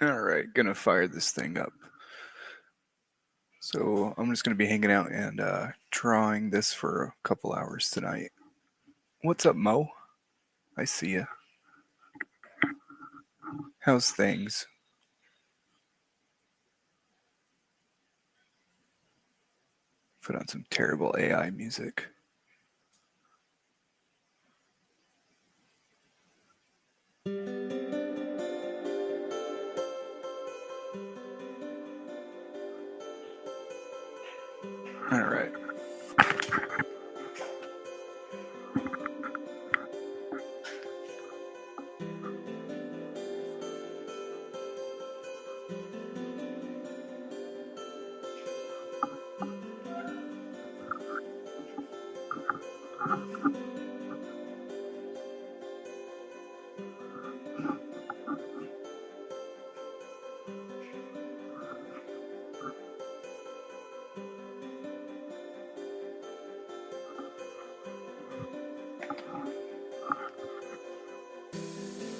All right, gonna fire this thing up. So I'm just gonna be hanging out and drawing this for a couple hours tonight. What's up, Mo? I see ya. How's things? Put on some terrible AI music. All right.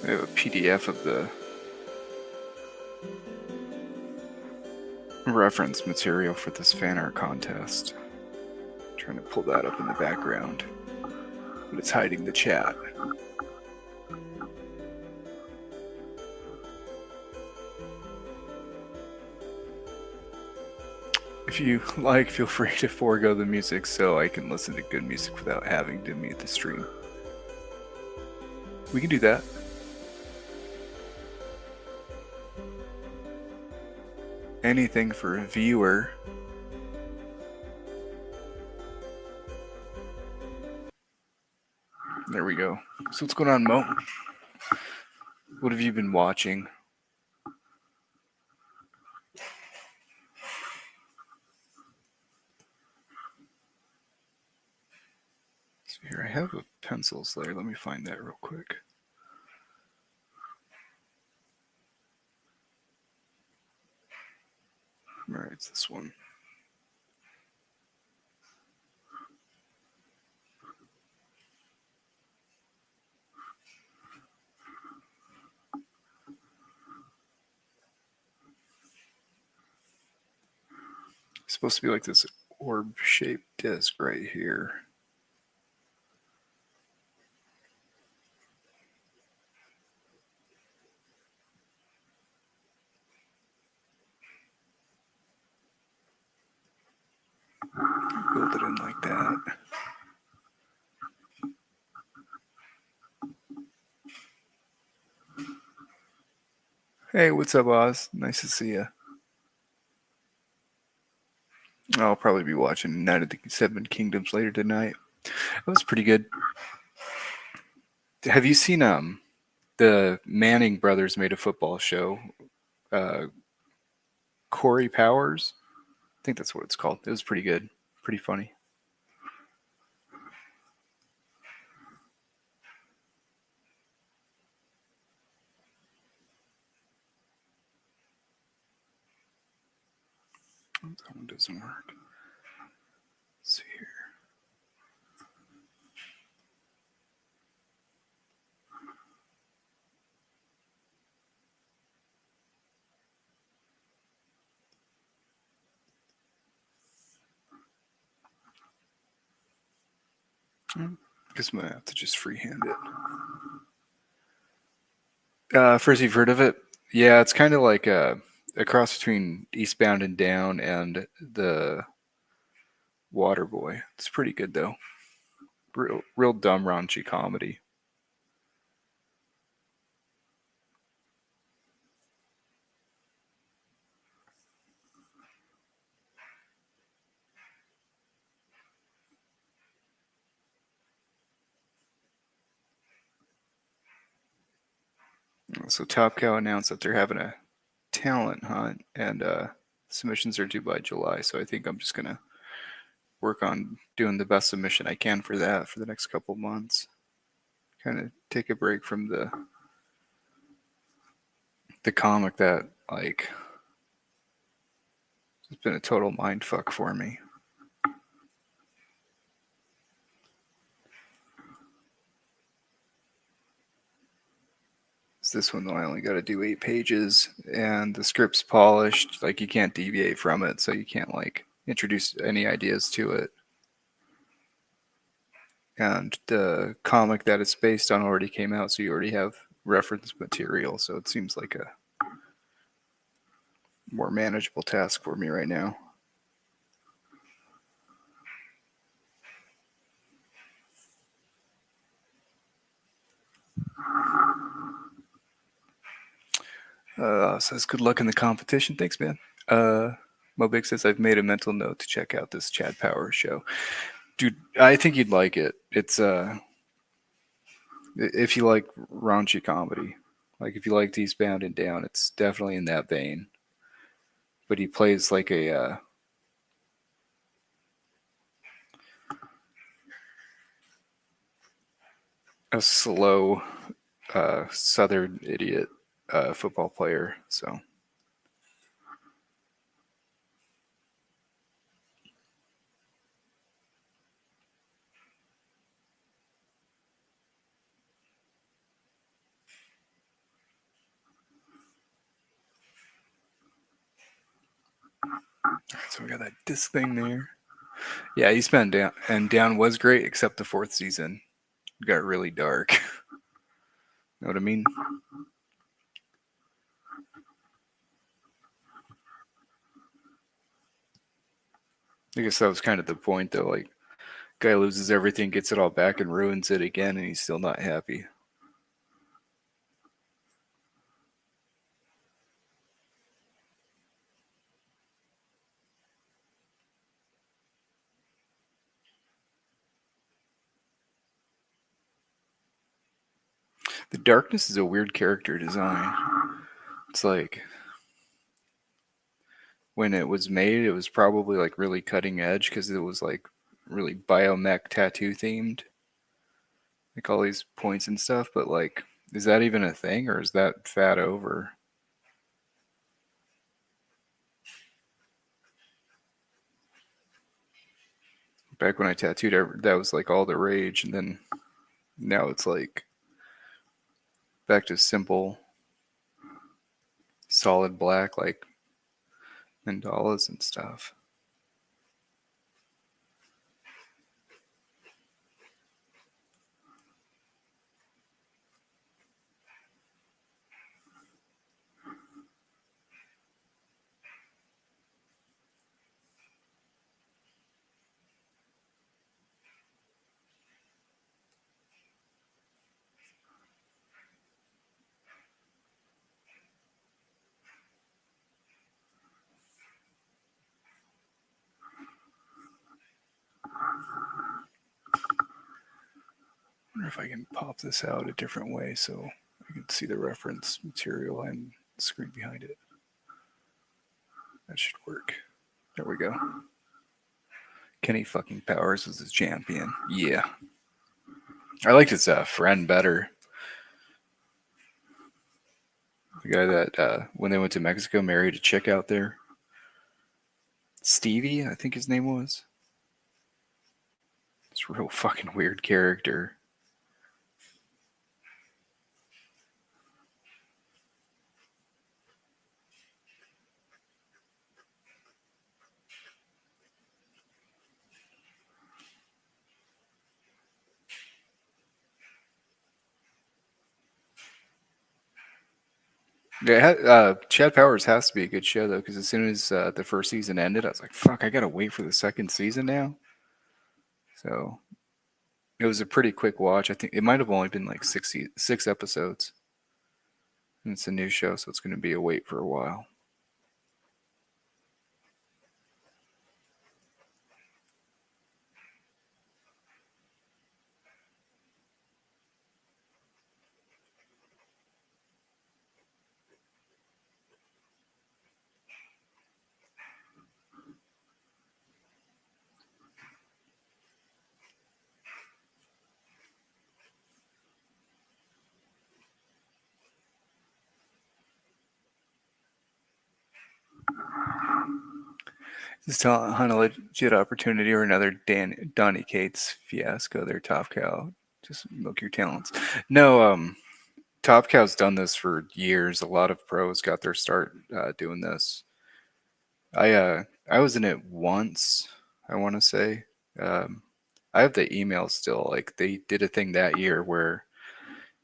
I have a PDF of the reference material for this fan art contest. I'm trying to pull that up in the background, but it's hiding the chat. If you like, feel free to forego the music so I can listen to good music without having to mute the stream. We can do that. Anything for a viewer. There we go. So what's going on, Mo? What have you been watching? So here, I have a pencil slayer. Let me find that real quick. All right, it's this one. It's supposed to be like this orb-shaped disc right here. Build it in like that. Hey, what's up, Oz? Nice to see you. I'll probably be watching Night of the Seven Kingdoms later tonight. That was pretty good. Have you seen the Manning brothers made a football show? Corey Powers? I think that's what it's called. It was pretty good. Pretty funny. That one doesn't work. Let's see here. I guess I'm gonna have to just freehand it. First, you've heard of it? Yeah, it's kind of like a cross between Eastbound and Down and the Waterboy. It's pretty good though. Real dumb raunchy comedy. So topcow announced that they're having a talent hunt, and submissions are due by July. So I think I'm just gonna work on doing the best submission I can for that for the next couple months. Kind of take a break from the comic that like it's been a total mind fuck for me. This one though, I only got to do 8 pages, and the script's polished. Like you can't deviate from it, so you can't like introduce any ideas to it. And the comic that it's based on already came out, so you already have reference material. So it seems like a more manageable task for me right now. Says good luck in the competition. Thanks, man. Mobig says I've made a mental note to check out this Chad Powers show. Dude, I think you'd like it. It's if you like raunchy comedy, like if you like Eastbound and Down, it's definitely in that vein. But he plays like a slow Southern idiot football player. So so we got that disc thing there. Yeah, Eastbound Down and Down was great, except the fourth season got really dark. Know what I mean? I guess that was kind of the point, though. Like, guy loses everything, gets it all back, and ruins it again, and he's still not happy. The Darkness is a weird character design. It's like when it was made, it was probably like really cutting edge because it was like really biomech tattoo themed, like all these points and stuff. But like, is that even a thing, or is that fad over? Back when I tattooed, that was like all the rage, and then now it's like back to simple, solid black, like mandalas and stuff. I wonder if I can pop this out a different way so I can see the reference material and the screen behind it. That should work. There we go. Kenny fucking Powers was his champion. Yeah. I liked his friend better. The guy that, when they went to Mexico, married a chick out there. Stevie, I think his name was. It's a real fucking weird character. Yeah, Chad Powers has to be a good show though, because as soon as the first season ended, I was like, "Fuck, I gotta wait for the second season now." So it was a pretty quick watch. I think it might have only been like six episodes, and it's a new show, so it's going to be a wait for a while. Is Talent Hunt a legit opportunity or another Donny Cates fiasco? Their top cow. Just milk your talents. No, Topcow's done this for years. A lot of pros got their start doing this. I was in it once, I want to say. Um, I have the email still. Like they did a thing that year where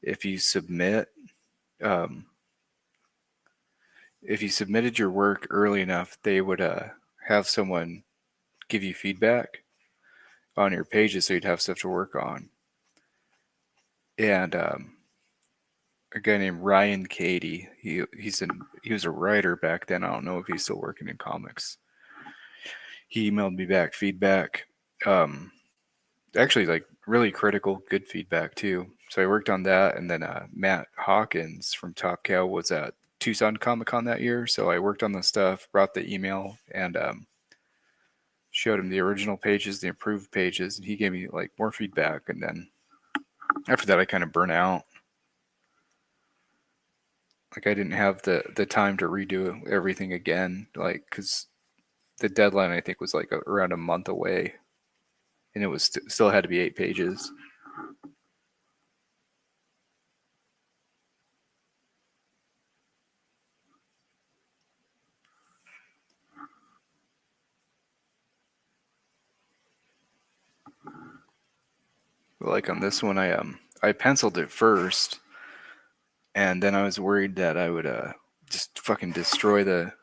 if you submit um, if you submitted your work early enough, they would have someone give you feedback on your pages, so you'd have stuff to work on. And a guy named Ryan Cady, he was a writer back then. I don't know if he's still working in comics. He emailed me back feedback. Um, Actually, like really critical, good feedback too. So I worked on that, and then Matt Hawkins from Top Cow was at Tucson Comic Con that year. So I worked on the stuff, brought the email, and showed him the original pages, the improved pages, and he gave me like more feedback. And then after that, I kind of burnt out. Like I didn't have the time to redo everything again, like because the deadline I think was like around a month away, and it was still had to be 8 pages. But like on this one, I penciled it first, and then I was worried that I would just fucking destroy the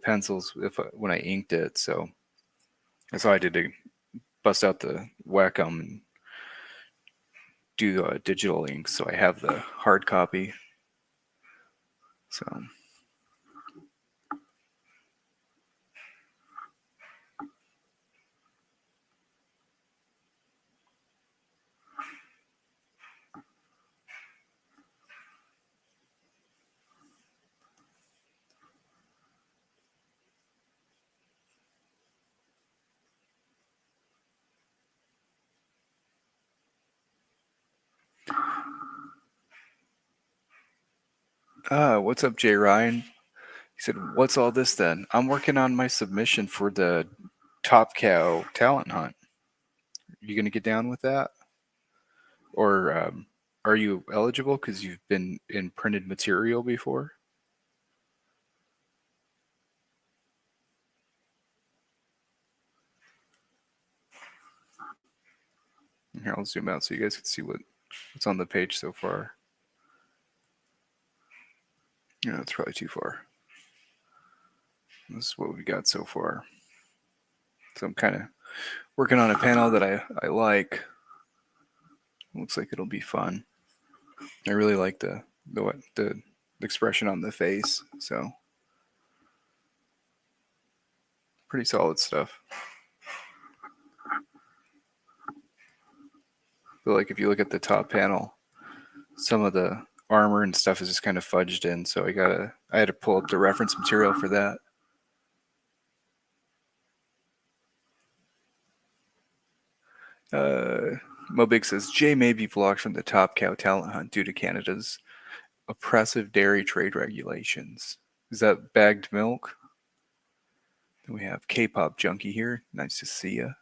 pencils if when I inked it. So that's all I did to bust out the Wacom and do digital ink. So I have the hard copy. So what's up, Jay Ryan? He said, "What's all this then? I'm working on my submission for the Top Cow talent hunt. You gonna get down with that, or are you eligible because you've been in printed material before?" Here, I'll zoom out so you guys can see what's on the page so far. Yeah, that's probably too far. This is what we got so far. So I'm kind of working on a panel that I like. Looks like it'll be fun. I really like the expression on the face. So pretty solid stuff. But like if you look at the top panel, some of the armor and stuff is just kind of fudged in. So I had to pull up the reference material for that. Mobig says Jay may be blocked from the Top Cow talent hunt due to Canada's oppressive dairy trade regulations. Is that bagged milk? Then we have K-pop junkie here. Nice to see you.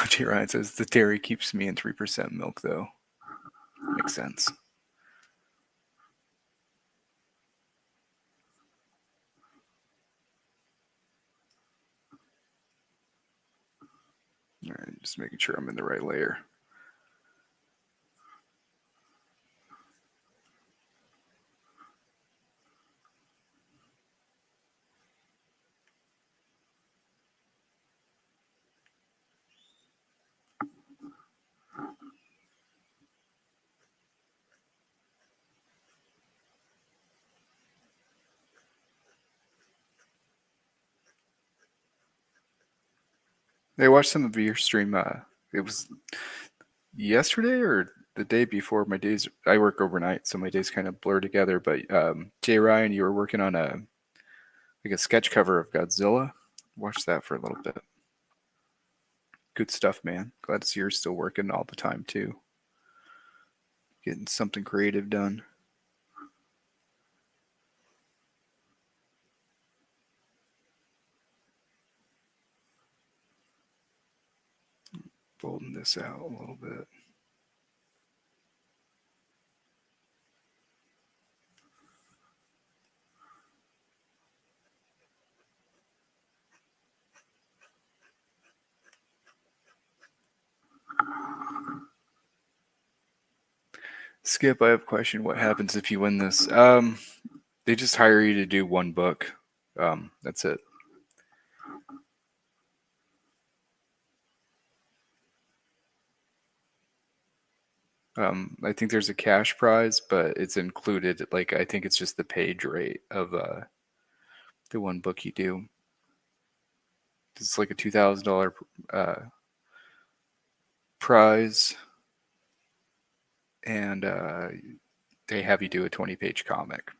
J. Ryan says the dairy keeps me in 3% milk though. Makes sense. All right, just making sure I'm in the right layer. I watched some of your stream. It was yesterday or the day before. My days, I work overnight, so my days kind of blur together. But Jay Ryan, you were working on a sketch cover of Godzilla. Watch that for a little bit. Good stuff, man. Glad to see you're still working all the time too. Getting something creative done. Folding this out a little bit. Skip, I have a question. What happens if you win this? They just hire you to do one book. That's it. I think there's a cash prize, but it's included. Like I think it's just the page rate of the one book you do. It's like a $2,000 prize, and they have you do a 20-page comic.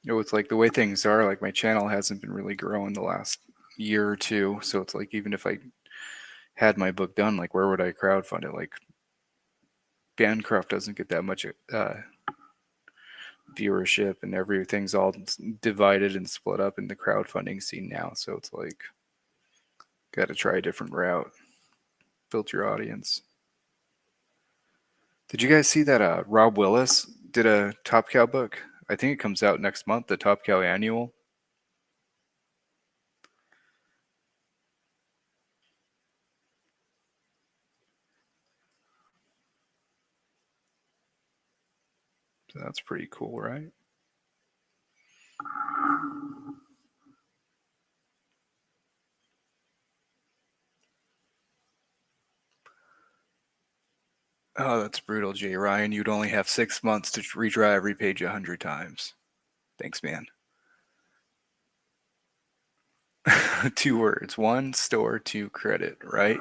It's like the way things are. Like my channel hasn't been really growing the last year or two, so it's like even if I had my book done, like where would I crowdfund it? Like Bancroft doesn't get that much viewership, and everything's all divided and split up in the crowdfunding scene now. So it's like, got to try a different route, build your audience. Did you guys see that Rob Willis did a Top Cow book? I think it comes out next month, the Top Cow Annual. So that's pretty cool, right? Oh, that's brutal, Jay Ryan. You'd only have 6 months to redraw every page 100 times. Thanks, man. 2 words. 1, store. 2, credit, right?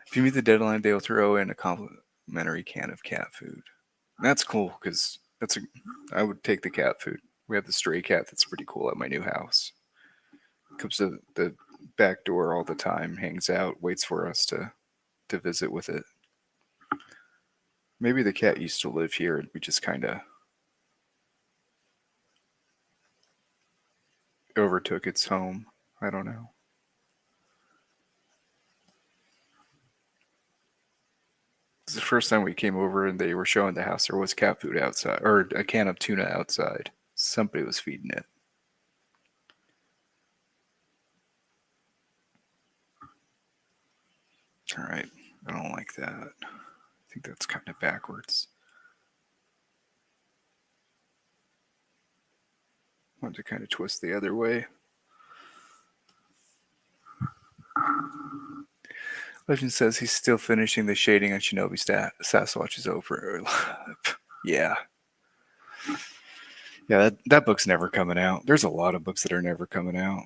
If you meet the deadline, they'll throw in a complimentary can of cat food. That's cool because I would take the cat food. We have the stray cat that's pretty cool at my new house. Comes to the back door all the time, hangs out, waits for us to visit with it. Maybe the cat used to live here and we just kind of overtook its home. I don't know. It's the first time we came over and they were showing the house. There was cat food outside, or a can of tuna outside. Somebody was feeding it. All right. I don't like that. I think that's kind of backwards. I want to kind of twist the other way. Legend says he's still finishing the shading on Shinobi Sasquatch is over. Yeah. Yeah, that book's never coming out. There's a lot of books that are never coming out.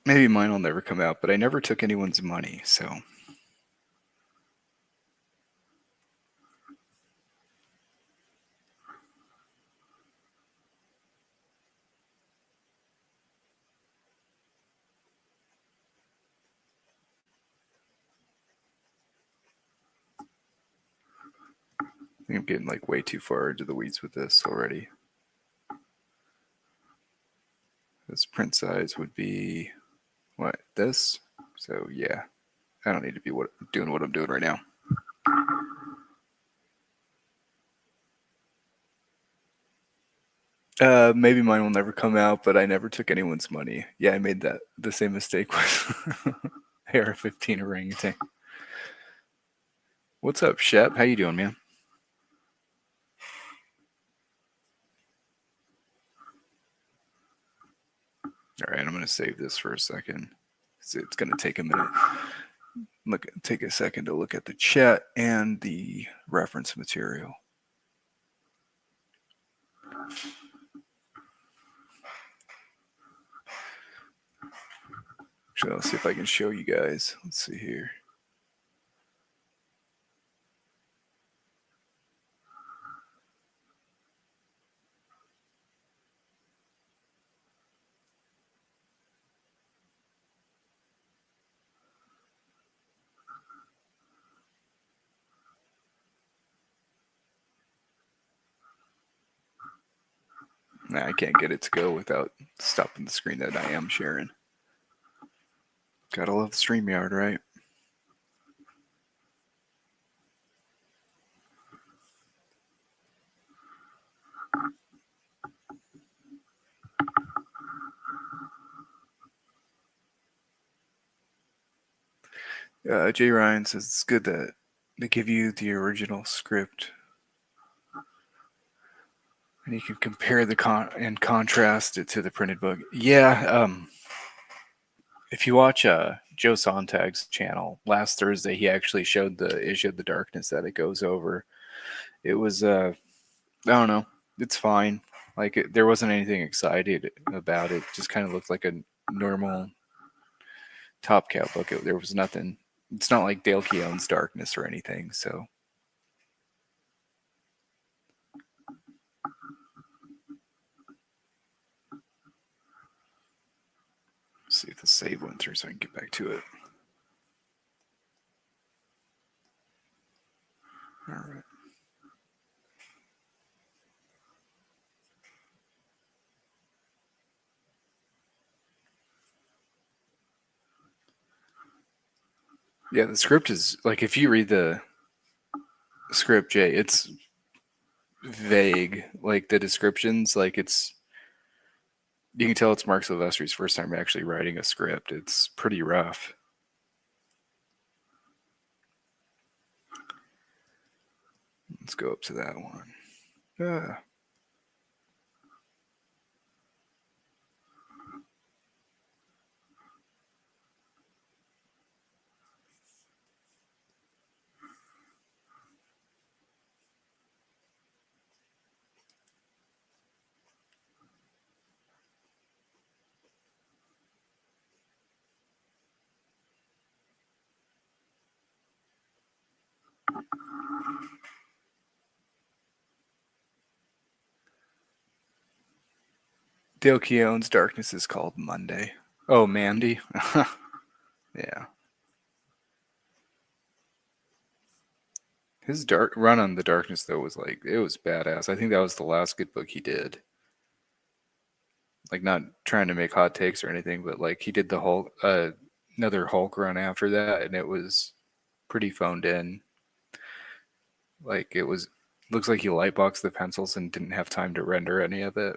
Maybe mine will never come out, but I never took anyone's money, so. I think I'm getting like way too far into the weeds with this already. This print size would be what, this? So yeah, I don't need to be doing what I'm doing right now. Maybe mine will never come out, but I never took anyone's money. Yeah, I made the same mistake with AR-15 orangutan. What's up, Shep? How you doing, man? All right, I'm gonna save this for a second. It's gonna take a minute. Take a second to look at the chat and the reference material. Actually, I'll see if I can show you guys. Let's see here. Nah, I can't get it to go without stopping the screen that I am sharing. Gotta love StreamYard, right? Jay Ryan says it's good that they give you the original script and you can compare and contrast it to the printed book. Yeah, if you watch Joe Sontag's channel last Thursday, he actually showed the issue of the darkness that it goes over. It was I don't know, it's fine. Like there wasn't anything excited about it. Just kind of looked like a normal Top Cow book. There was nothing. It's not like Dale Keown's Darkness or anything. So let's see if the save went through so I can get back to it. All right. Yeah, the script is like if you read the script, Jay, it's vague. Like the descriptions, like it's you can tell it's Mark Silvestri's first time actually writing a script. It's pretty rough. Let's go up to that one. Ah. Dale Keown's Darkness is called Monday. Oh, Mandy. Yeah. His dark run on the Darkness though was like it was badass. I think that was the last good book he did. Like not trying to make hot takes or anything, but like he did the Hulk, another Hulk run after that, and it was pretty phoned in. Like it was looks like he lightboxed the pencils and didn't have time to render any of it.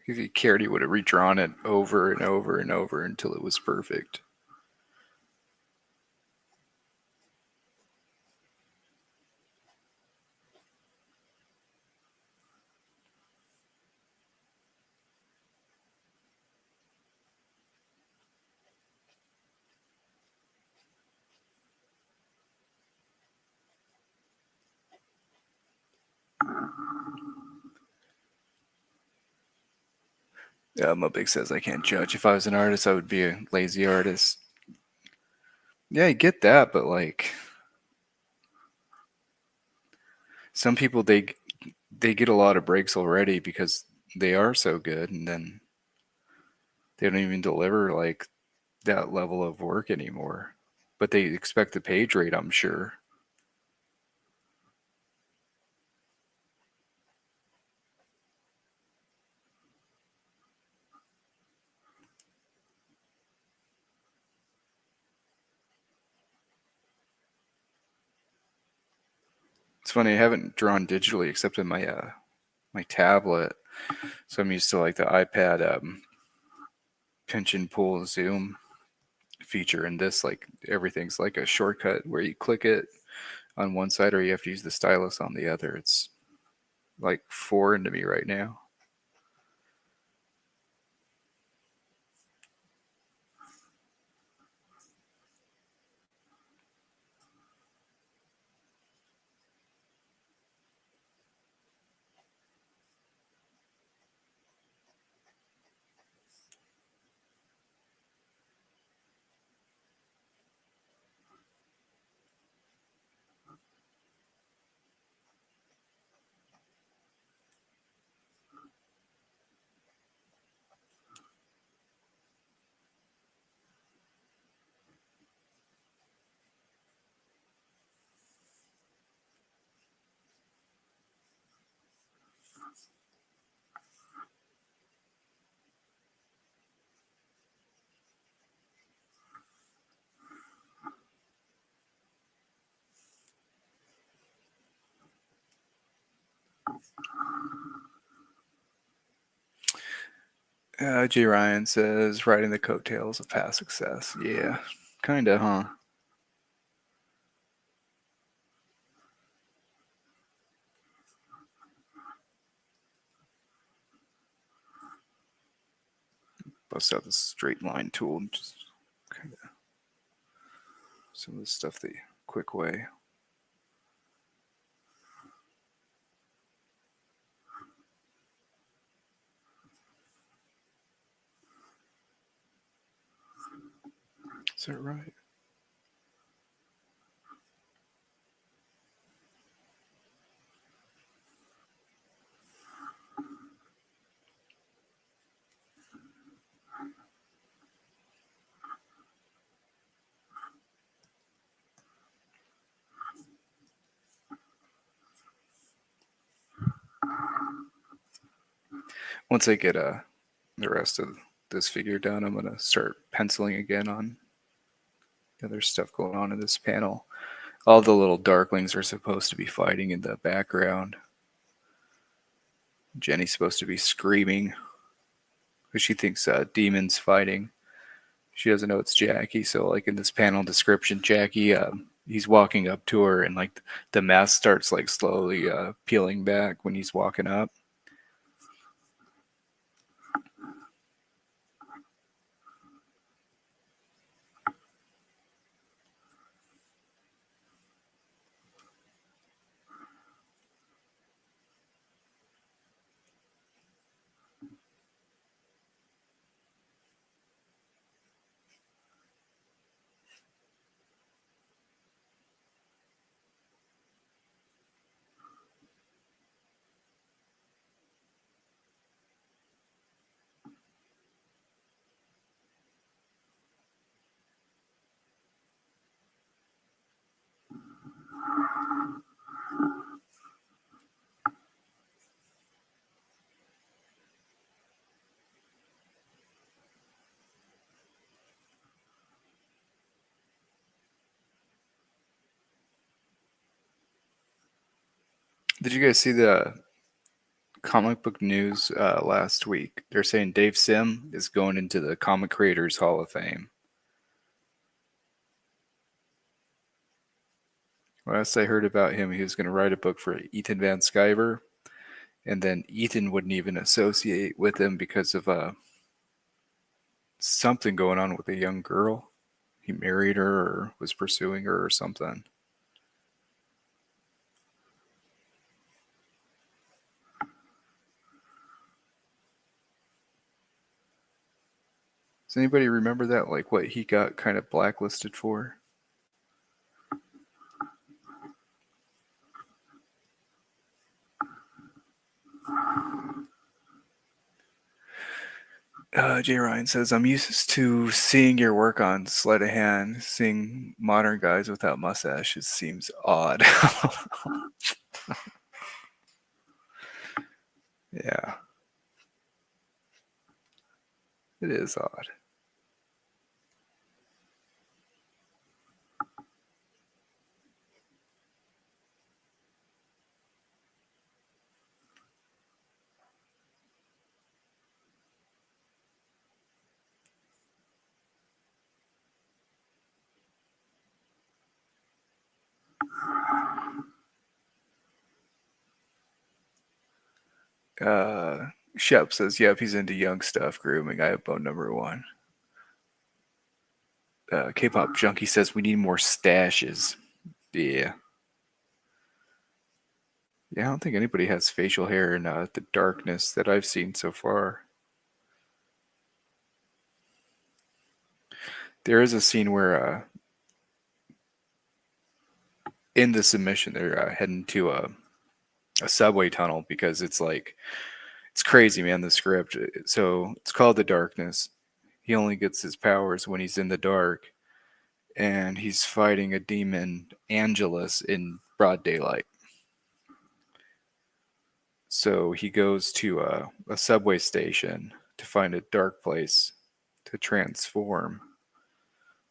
If he cared, he would have redrawn it over and over and over until it was perfect. Mubig says I can't judge. If I was an artist, I would be a lazy artist. Yeah, I get that, but like some people they get a lot of breaks already because they are so good, and then they don't even deliver like that level of work anymore. But they expect the page rate, I'm sure. It's funny, I haven't drawn digitally except in my tablet. So I'm used to like the iPad pinch and pull zoom feature, and this like everything's like a shortcut where you click it on one side or you have to use the stylus on the other. It's like foreign to me right now. J. Ryan says, riding the coattails of past success. Yeah, kinda, huh? Bust out the straight line tool and just kind of some of the stuff the quick way. Is that right? Once I get the rest of this figure done, I'm gonna start penciling again on the other stuff going on in this panel. All the little darklings are supposed to be fighting in the background. Jenny's supposed to be screaming because she thinks Demon's fighting. She doesn't know it's Jackie. So, like in this panel description, Jackie, he's walking up to her, and like the mask starts like slowly peeling back when he's walking up. Did you guys see the comic book news last week? They're saying Dave Sim is going into the Comic Creators Hall of Fame. Last I heard about him, he was going to write a book for Ethan Van Sciver, and then Ethan wouldn't even associate with him because of something going on with a young girl. He married her or was pursuing her or something. Does anybody remember that? Like what he got kind of blacklisted for? Jay Ryan says, I'm used to seeing your work on sleight of hand. Seeing modern guys without mustaches seems odd. Yeah, it is odd. Uh, Shep says, yep, he's into young stuff, grooming. I have bone number one. K-pop junkie says we need more stashes. Yeah. Yeah, I don't think anybody has facial hair in the darkness that I've seen so far. There is a scene where, in the submission, they're heading to a subway tunnel because it's like, it's crazy, man, the script. So it's called The Darkness. He only gets his powers when he's in the dark, and he's fighting a demon, Angelus, in broad daylight. So he goes to a subway station to find a dark place to transform.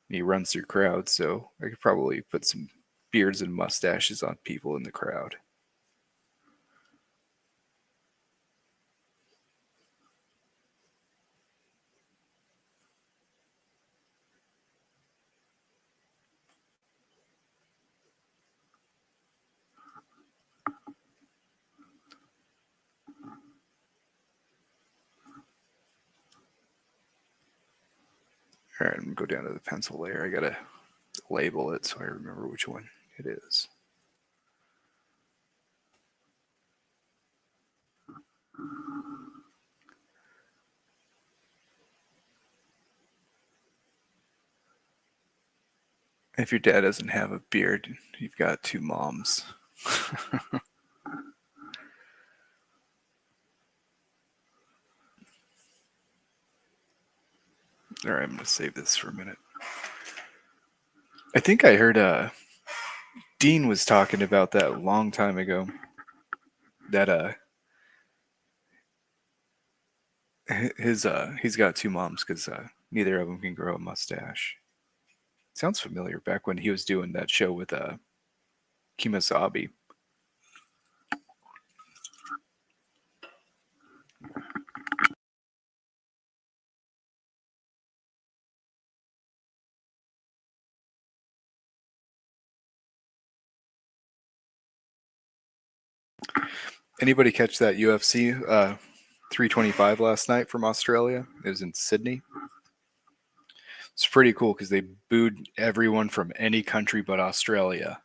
He runs through crowds, so I could probably put some beards and mustaches on people in the crowd. All right, I'm gonna go down to the pencil layer. I gotta label it so I remember which one it is. If your dad doesn't have a beard, you've got two moms. All right, I'm gonna save this for a minute. I think I heard Dean was talking about that a long time ago. That he's got two moms because neither of them can grow a mustache. Sounds familiar. Back when he was doing that show with Kimasabi. Anybody catch that UFC 325 last night from Australia? It was in Sydney. It's pretty cool because they booed everyone from any country but Australia.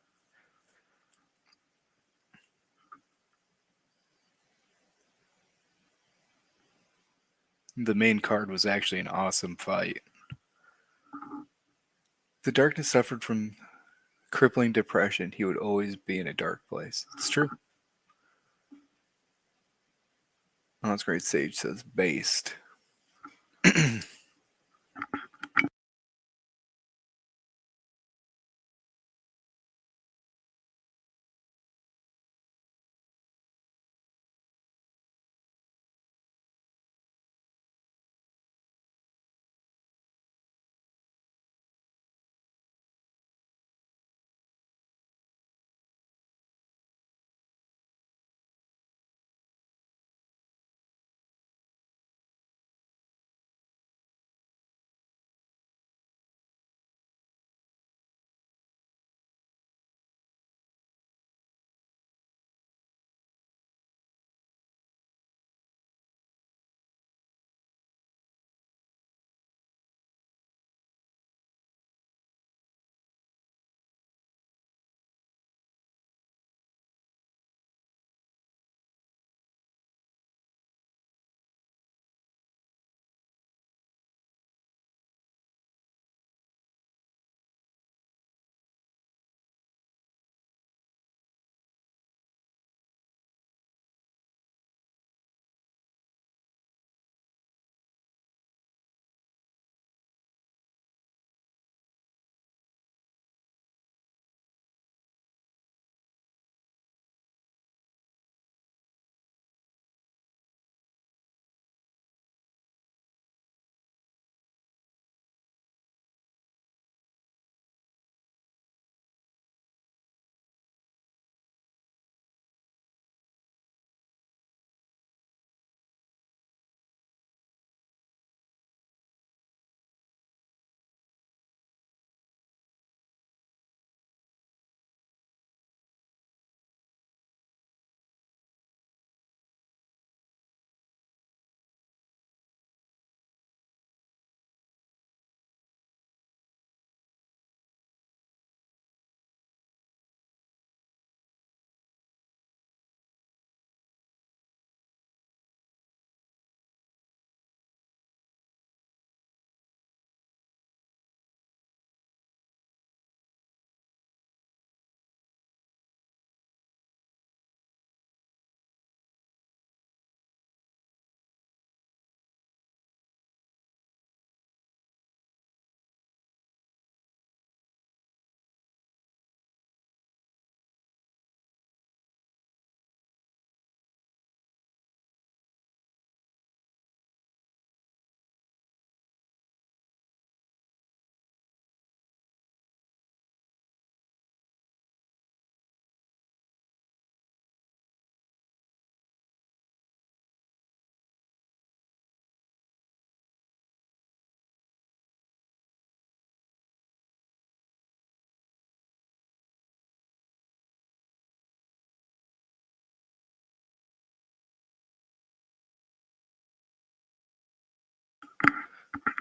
The main card was actually an awesome fight. The Darkness suffered from crippling depression. He would always be in a dark place. It's true. Oh, that's great. Sage says based.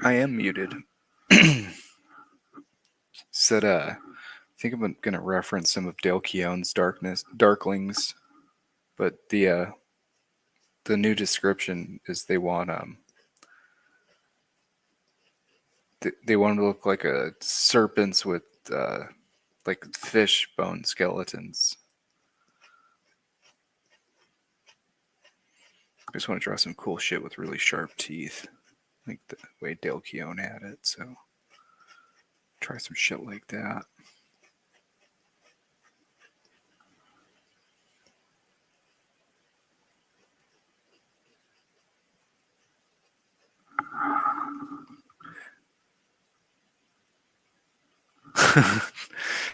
I am muted. said, I think I'm going to reference some of Dale Keown's Darklings, but the new description is they want to look like a serpents with like fish bone skeletons. I just want to draw some cool shit with really sharp teeth, like the way Dale Keown had it. So try some shit like that.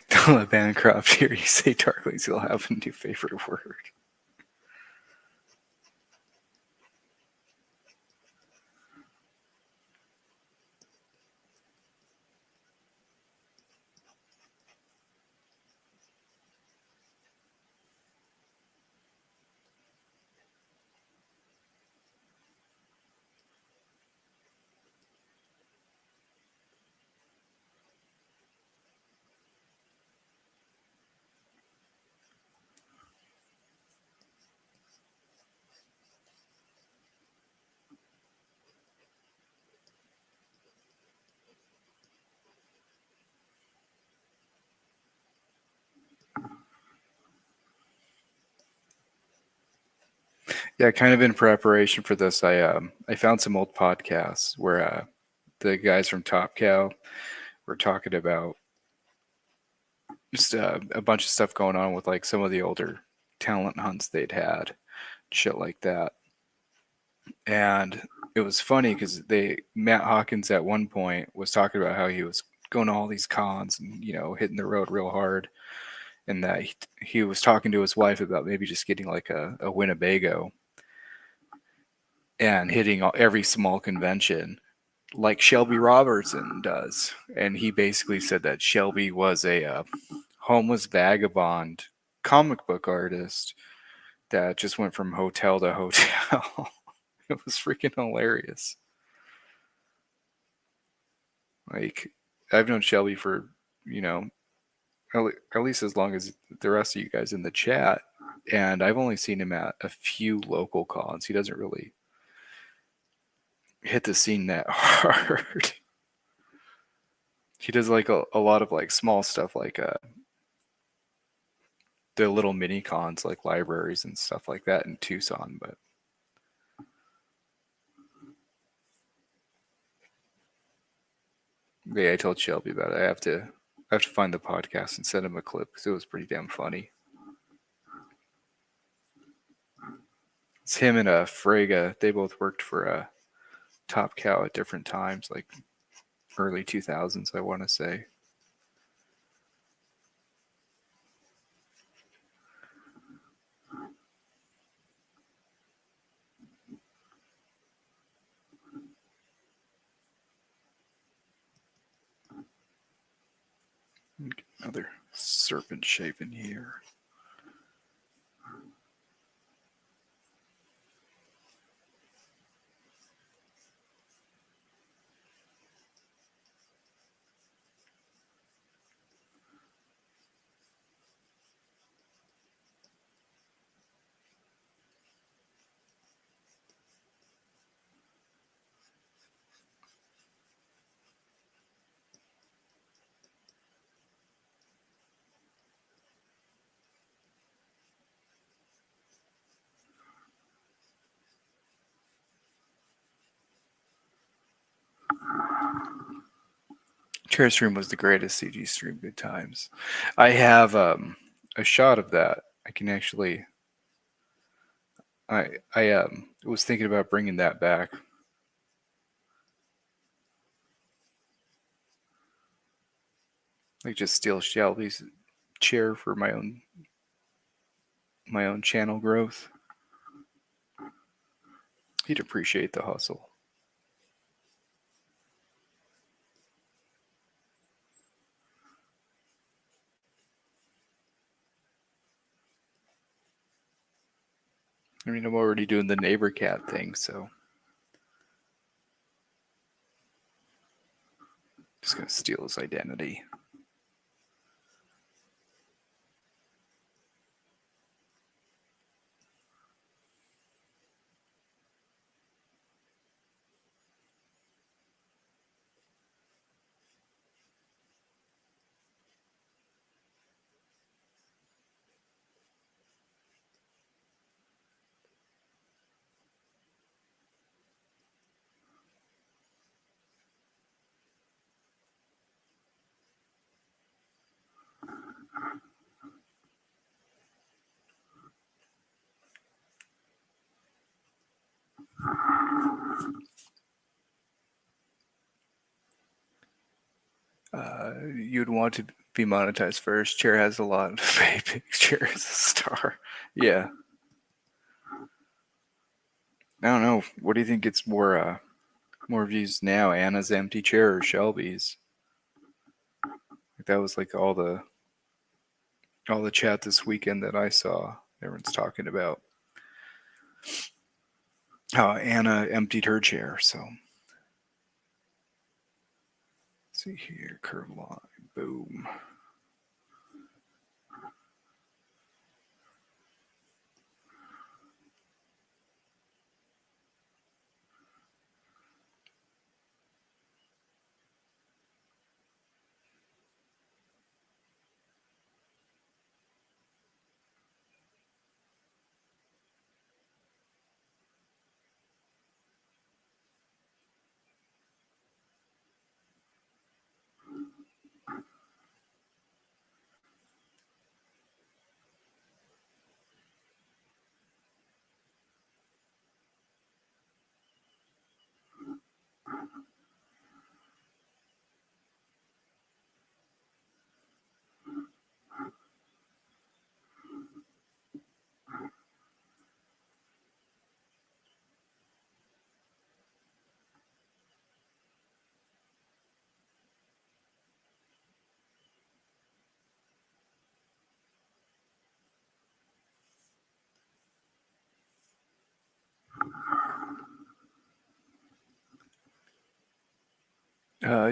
Don't let Bancroft hear you say Darklings. He'll have a new favorite word. Yeah, kind of in preparation for this, I found some old podcasts where the guys from Top Cow were talking about just a bunch of stuff going on with like some of the older talent hunts they'd had, shit like that. And it was funny because they Matt Hawkins at one point was talking about how he was going to all these cons and hitting the road real hard, and that he was talking to his wife about maybe just getting like a Winnebago and hitting every small convention like Shelby Robertson does. And he basically said that Shelby was a homeless vagabond comic book artist that just went from hotel to hotel. It was freaking hilarious. Like, I've known Shelby for, you know, at least as long as the rest of you guys in the chat. And I've only seen him at a few local cons. He doesn't really hit the scene that hard. He does like a lot of like small stuff like the little mini cons like libraries and stuff like that in Tucson, but yeah, I told Shelby about it. I have to find the podcast and send him a clip because it was pretty damn funny. It's him and Frega. They both worked for Top Cow at different times, like early 2000s, I want to say. Another serpent shape in here. Chair Stream was the greatest CG stream. Good times. I have a shot of that. I can actually. I was thinking about bringing that back. Like just steal Shelby's chair for my own channel growth. He'd appreciate the hustle. I mean, I'm already doing the neighbor cat thing, so just gonna steal his identity. You'd want to be monetized first. Chair has a lot of vape. Chair is a star. Yeah. I don't know. What do you think gets more views now? Anna's empty chair or Shelby's? Like that was like all the chat this weekend that I saw. Everyone's talking about how Anna emptied her chair. So let's see here, curve line, boom.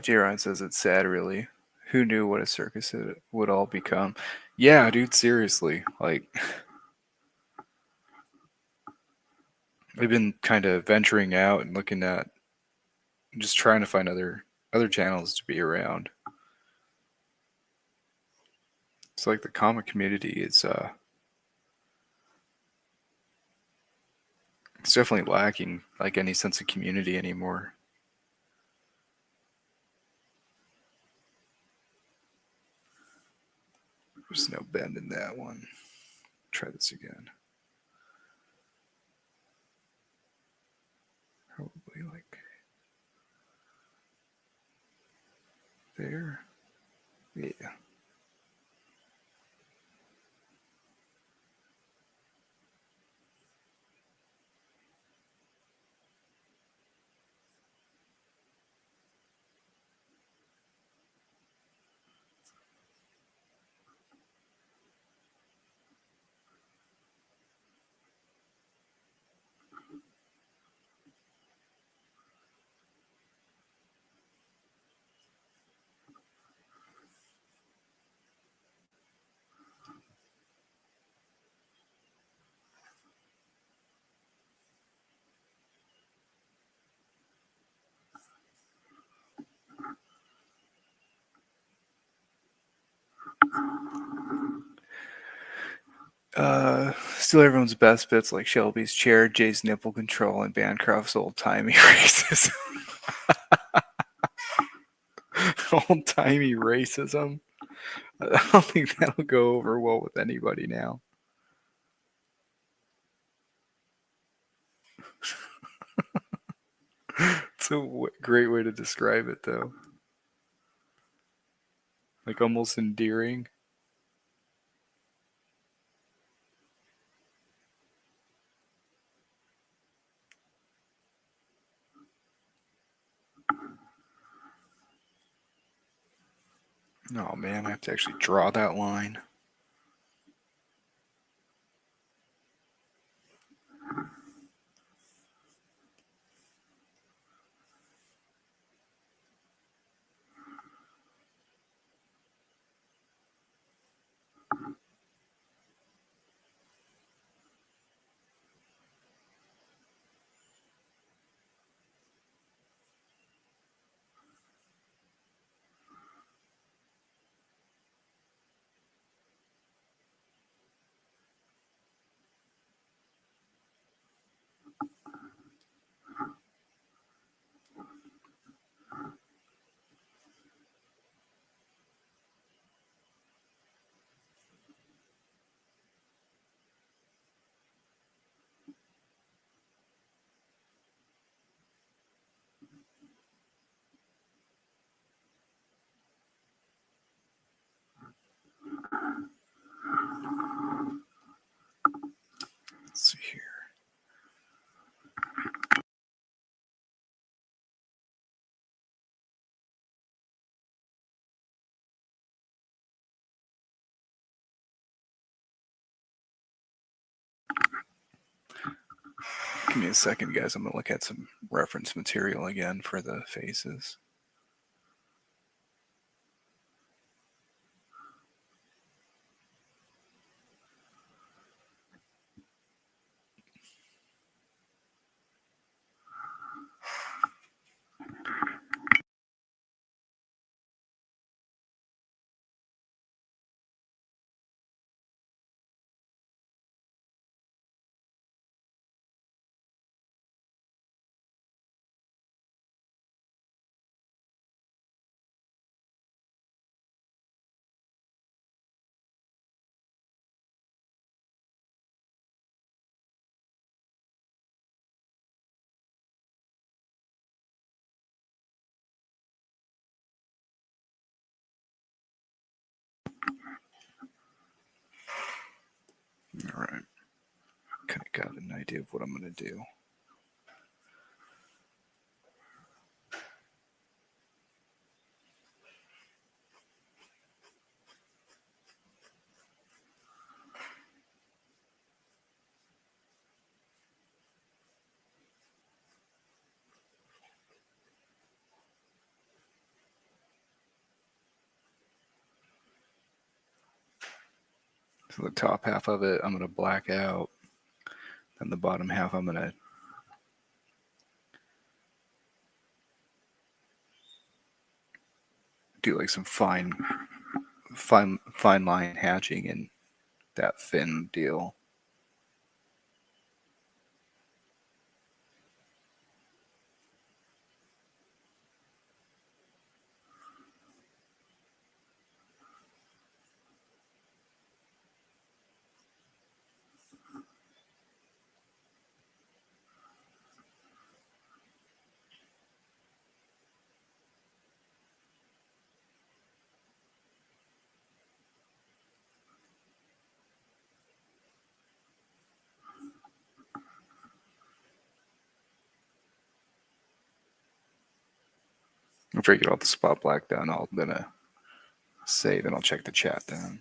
J. Ryan says it's sad, really. Who knew what a circus it would all become? Yeah, dude, seriously. Like, I've been kind of venturing out and looking at just trying to find other channels to be around. It's like the comic community is it's definitely lacking like any sense of community anymore. There's no bend in that one. Try this again. Probably like there. Yeah. Still everyone's best bits like Shelby's chair, Jay's nipple control, and Bancroft's old timey racism. Old timey racism. I don't think that'll go over well with anybody now. It's a great way to describe it, though. Like almost endearing. Oh man, I have to actually draw that line. Give me a second, guys. I'm going to look at some reference material again for the faces. All right. Kind of got an idea of what I'm going to do. So the top half of it, I'm going to black out. Then the bottom half, I'm going to do like some fine line hatching in that fin deal. After I get all the spot black done, I'm gonna save and I'll check the chat then.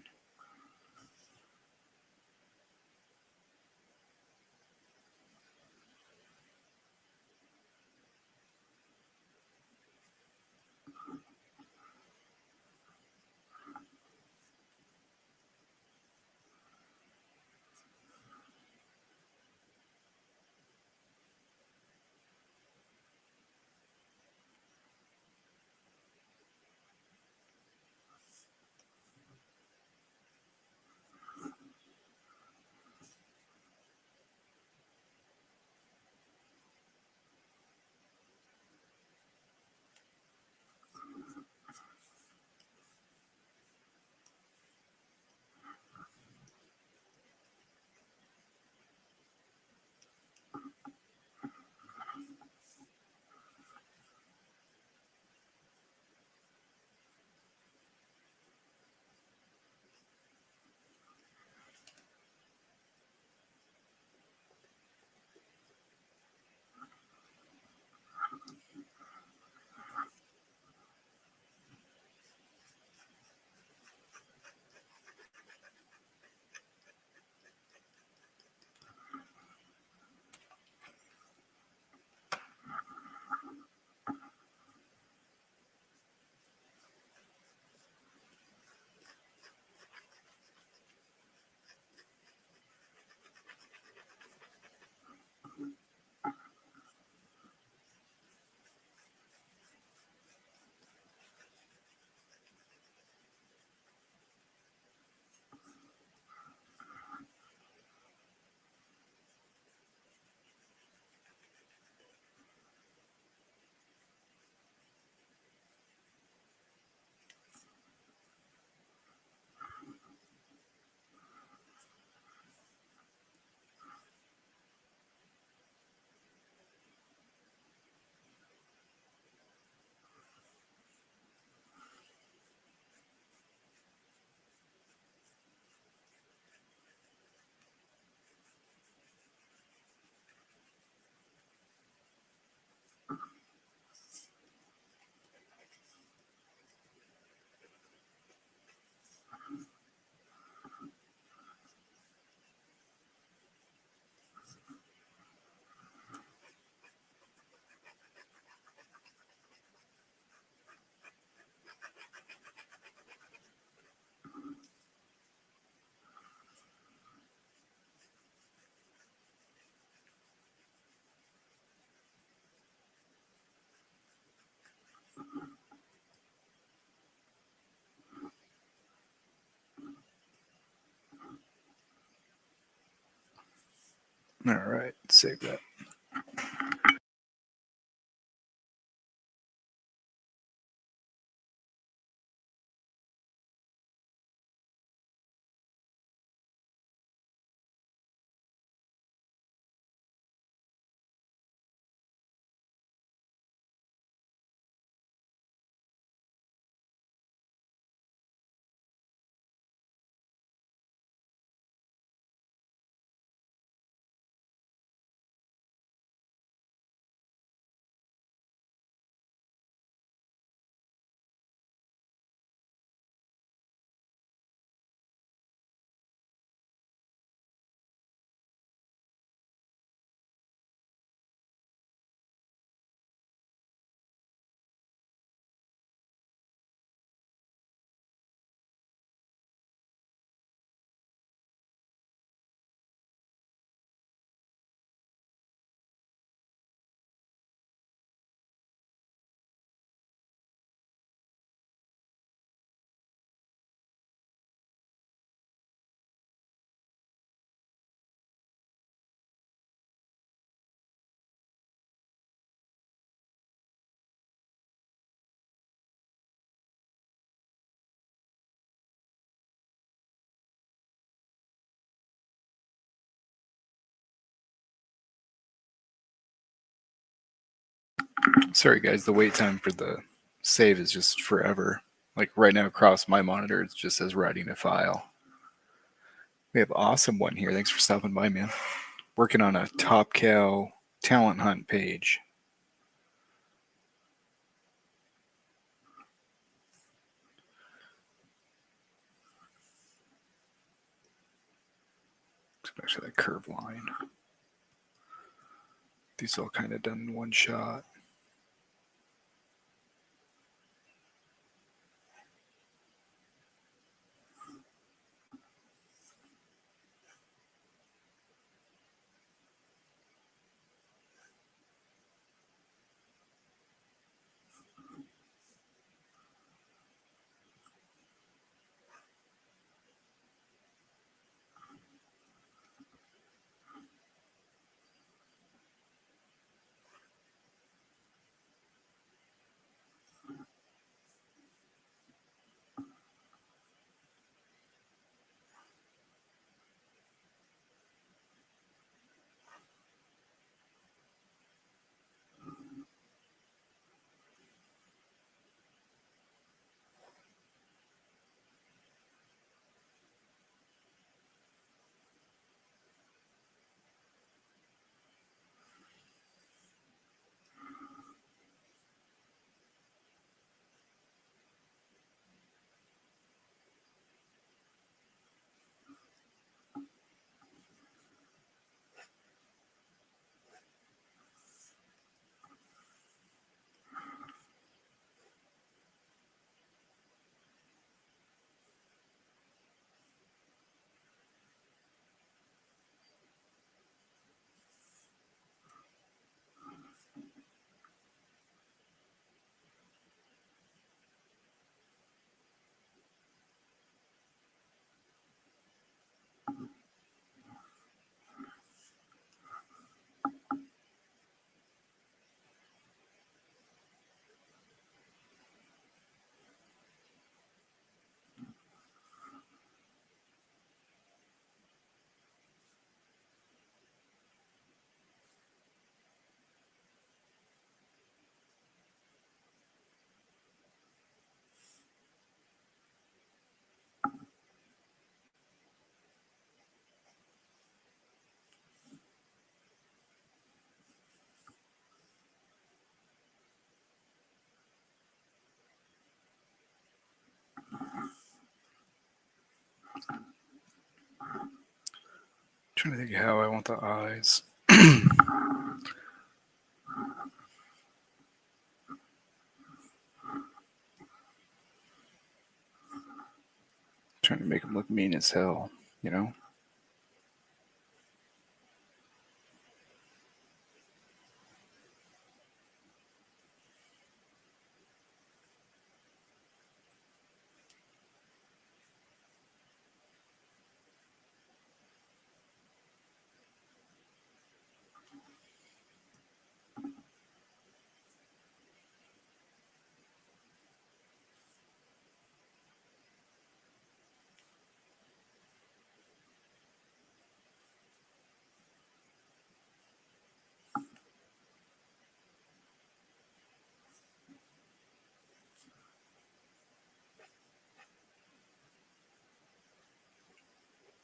All right, save that. Sorry, guys. The wait time for the save is just forever. Like right now, across my monitor, it just says writing a file. We have awesome one here. Thanks for stopping by, man. Working on a topcow talent hunt page. Let's go back to that curve line. These all kind of done in one shot. Trying to think how I want the eyes. Trying to make them look mean as hell, you know?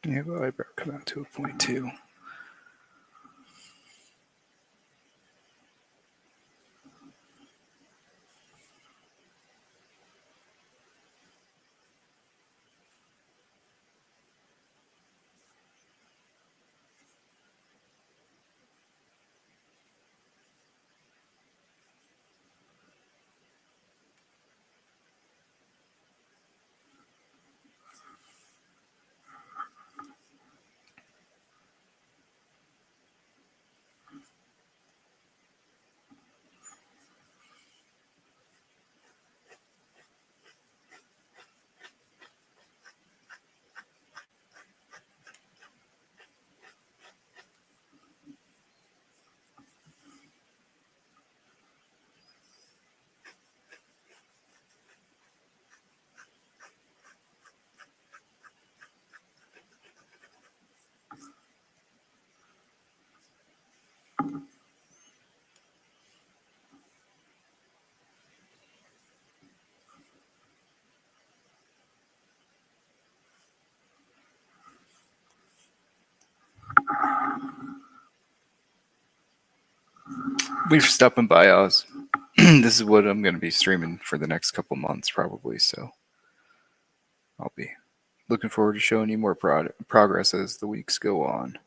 Yeah, well, eyebrow come out to a point too. We're stopping by Oz. This is what I'm going to be streaming for the next couple months, probably. So I'll be looking forward to showing you more progress as the weeks go on.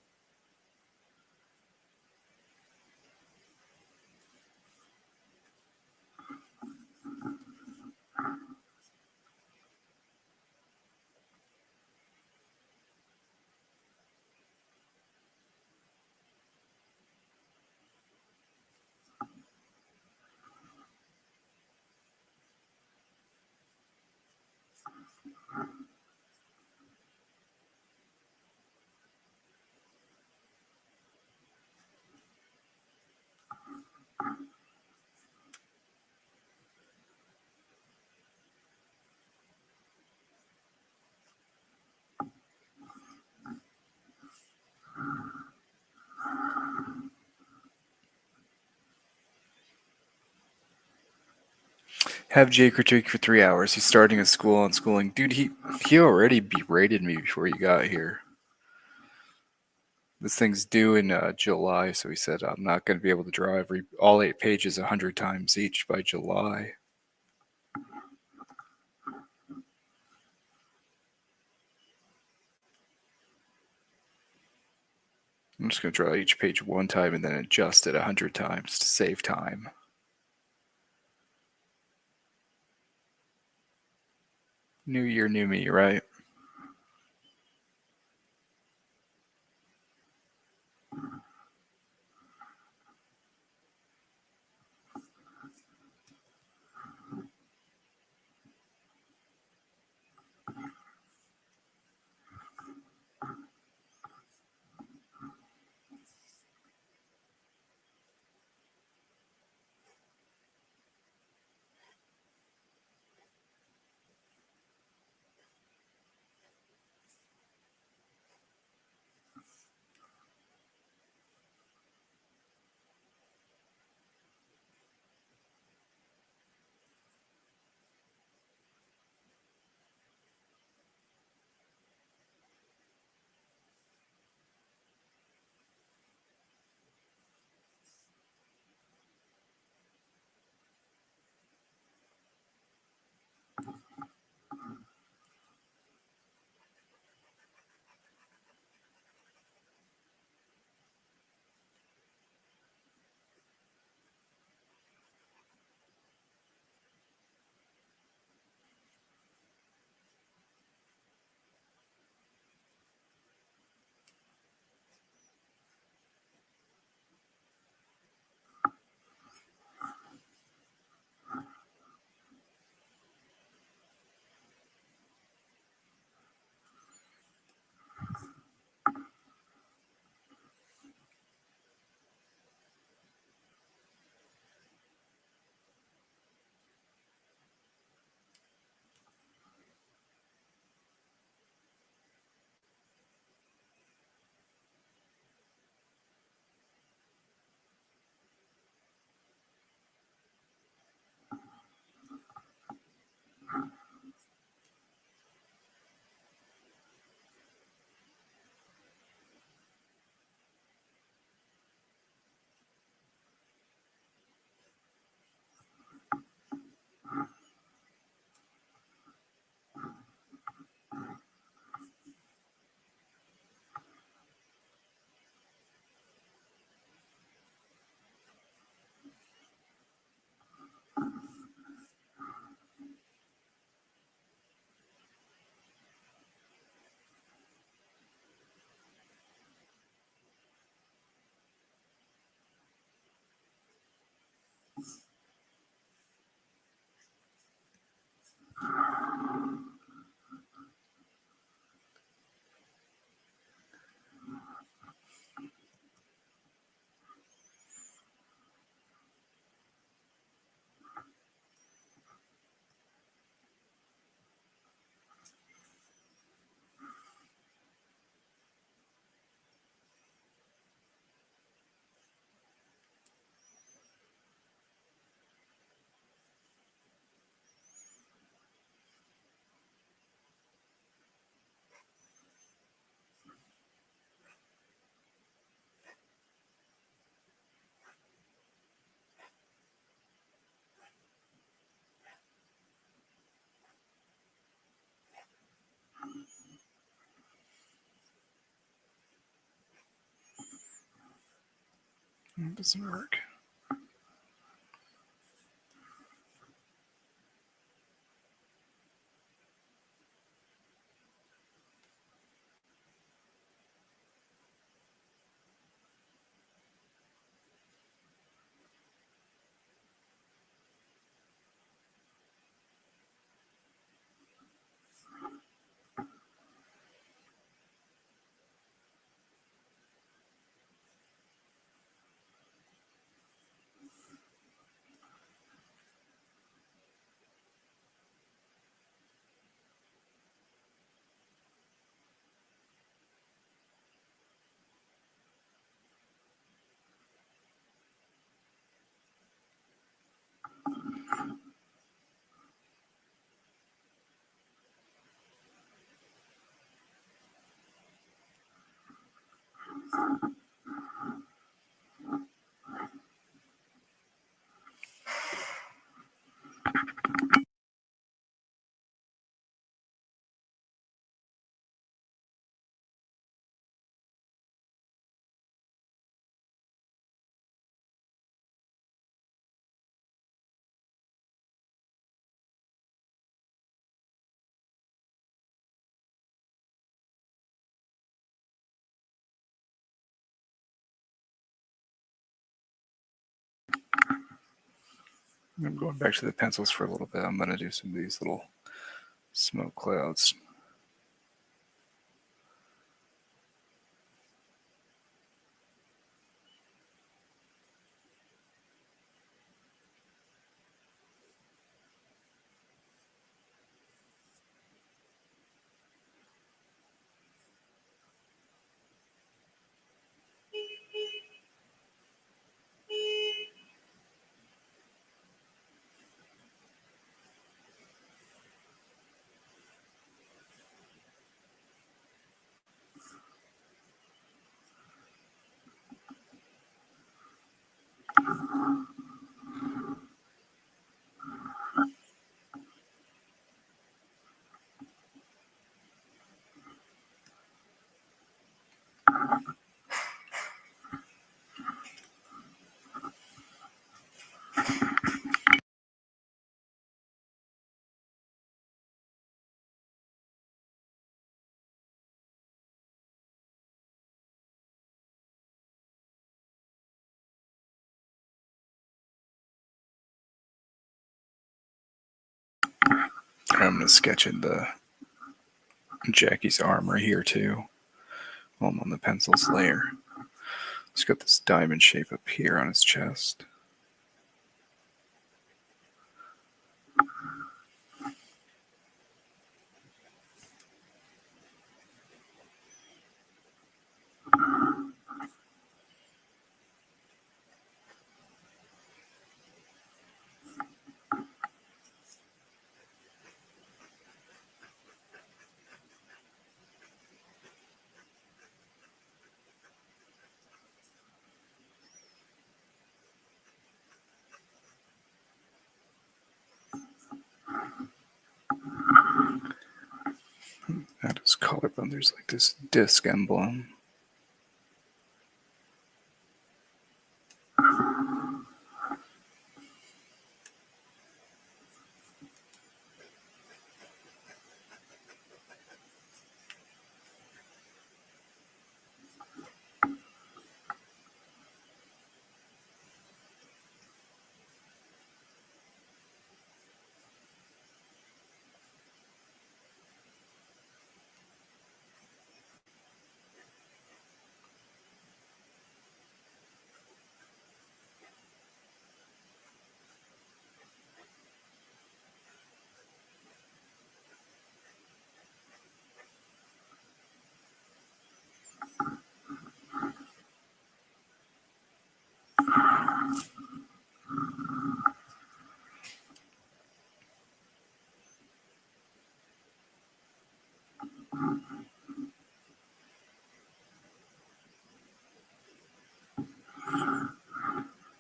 Have Jay critique for 3 hours. He's starting his school on schooling. Dude, he already berated me before he got here. This thing's due in July, so he said I'm not going to be able to draw all 8 pages 100 times each by July. I'm just going to draw each page one time and then adjust it 100 times to save time. New year, new me, right? It doesn't work. I'm going back to the pencils for a little bit. I'm going to do some of these little smoke clouds. I'm going to sketch in the Jackie's arm right here too, while I'm on the pencils layer. It's got this diamond shape up here on his chest. At his collarbone, there's like this disc emblem.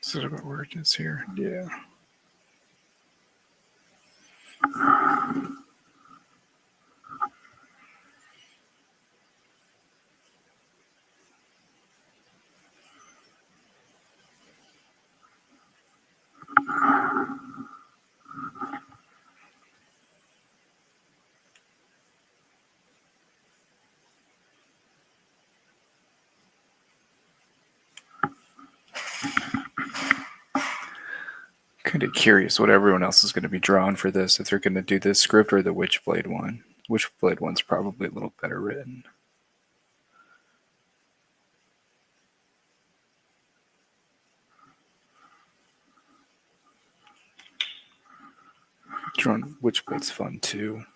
Is that about where it is here? Yeah. Kind of curious what everyone else is going to be drawing for this. If they're going to do this script or the Witchblade one. Witchblade one's probably a little better written. Drawing Witchblade's fun too.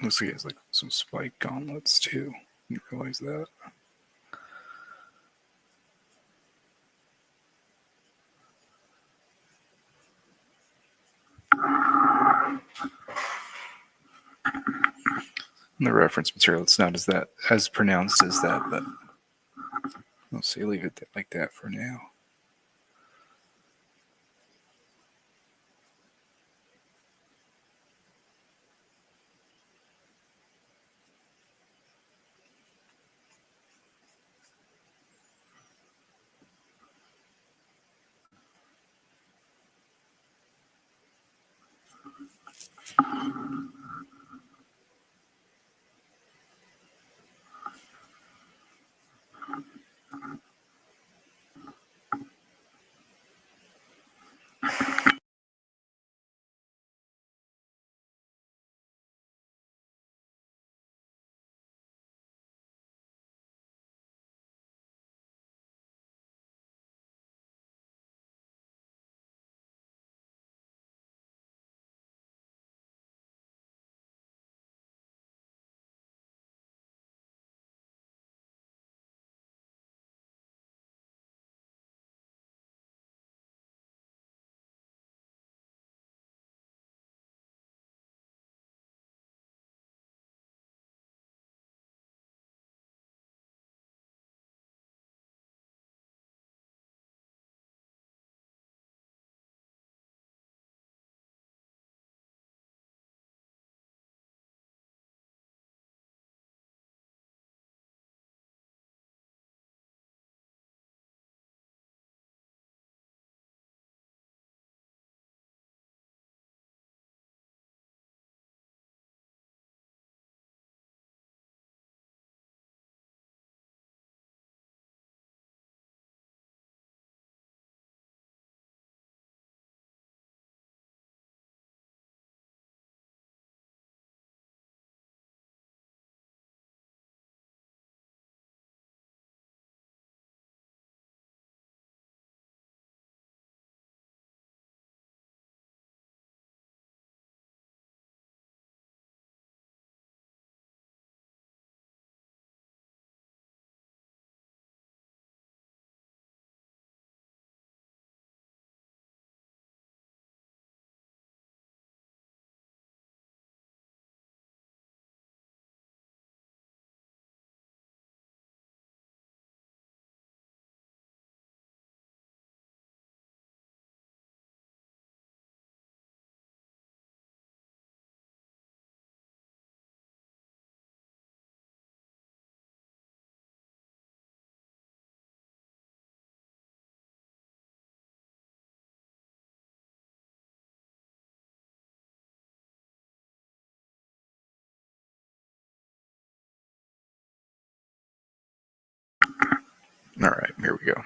Looks like he has like some spike gauntlets too. You realize that? In the reference material, it's not as pronounced as that, but I'll say leave it like that for now. All right, here we go.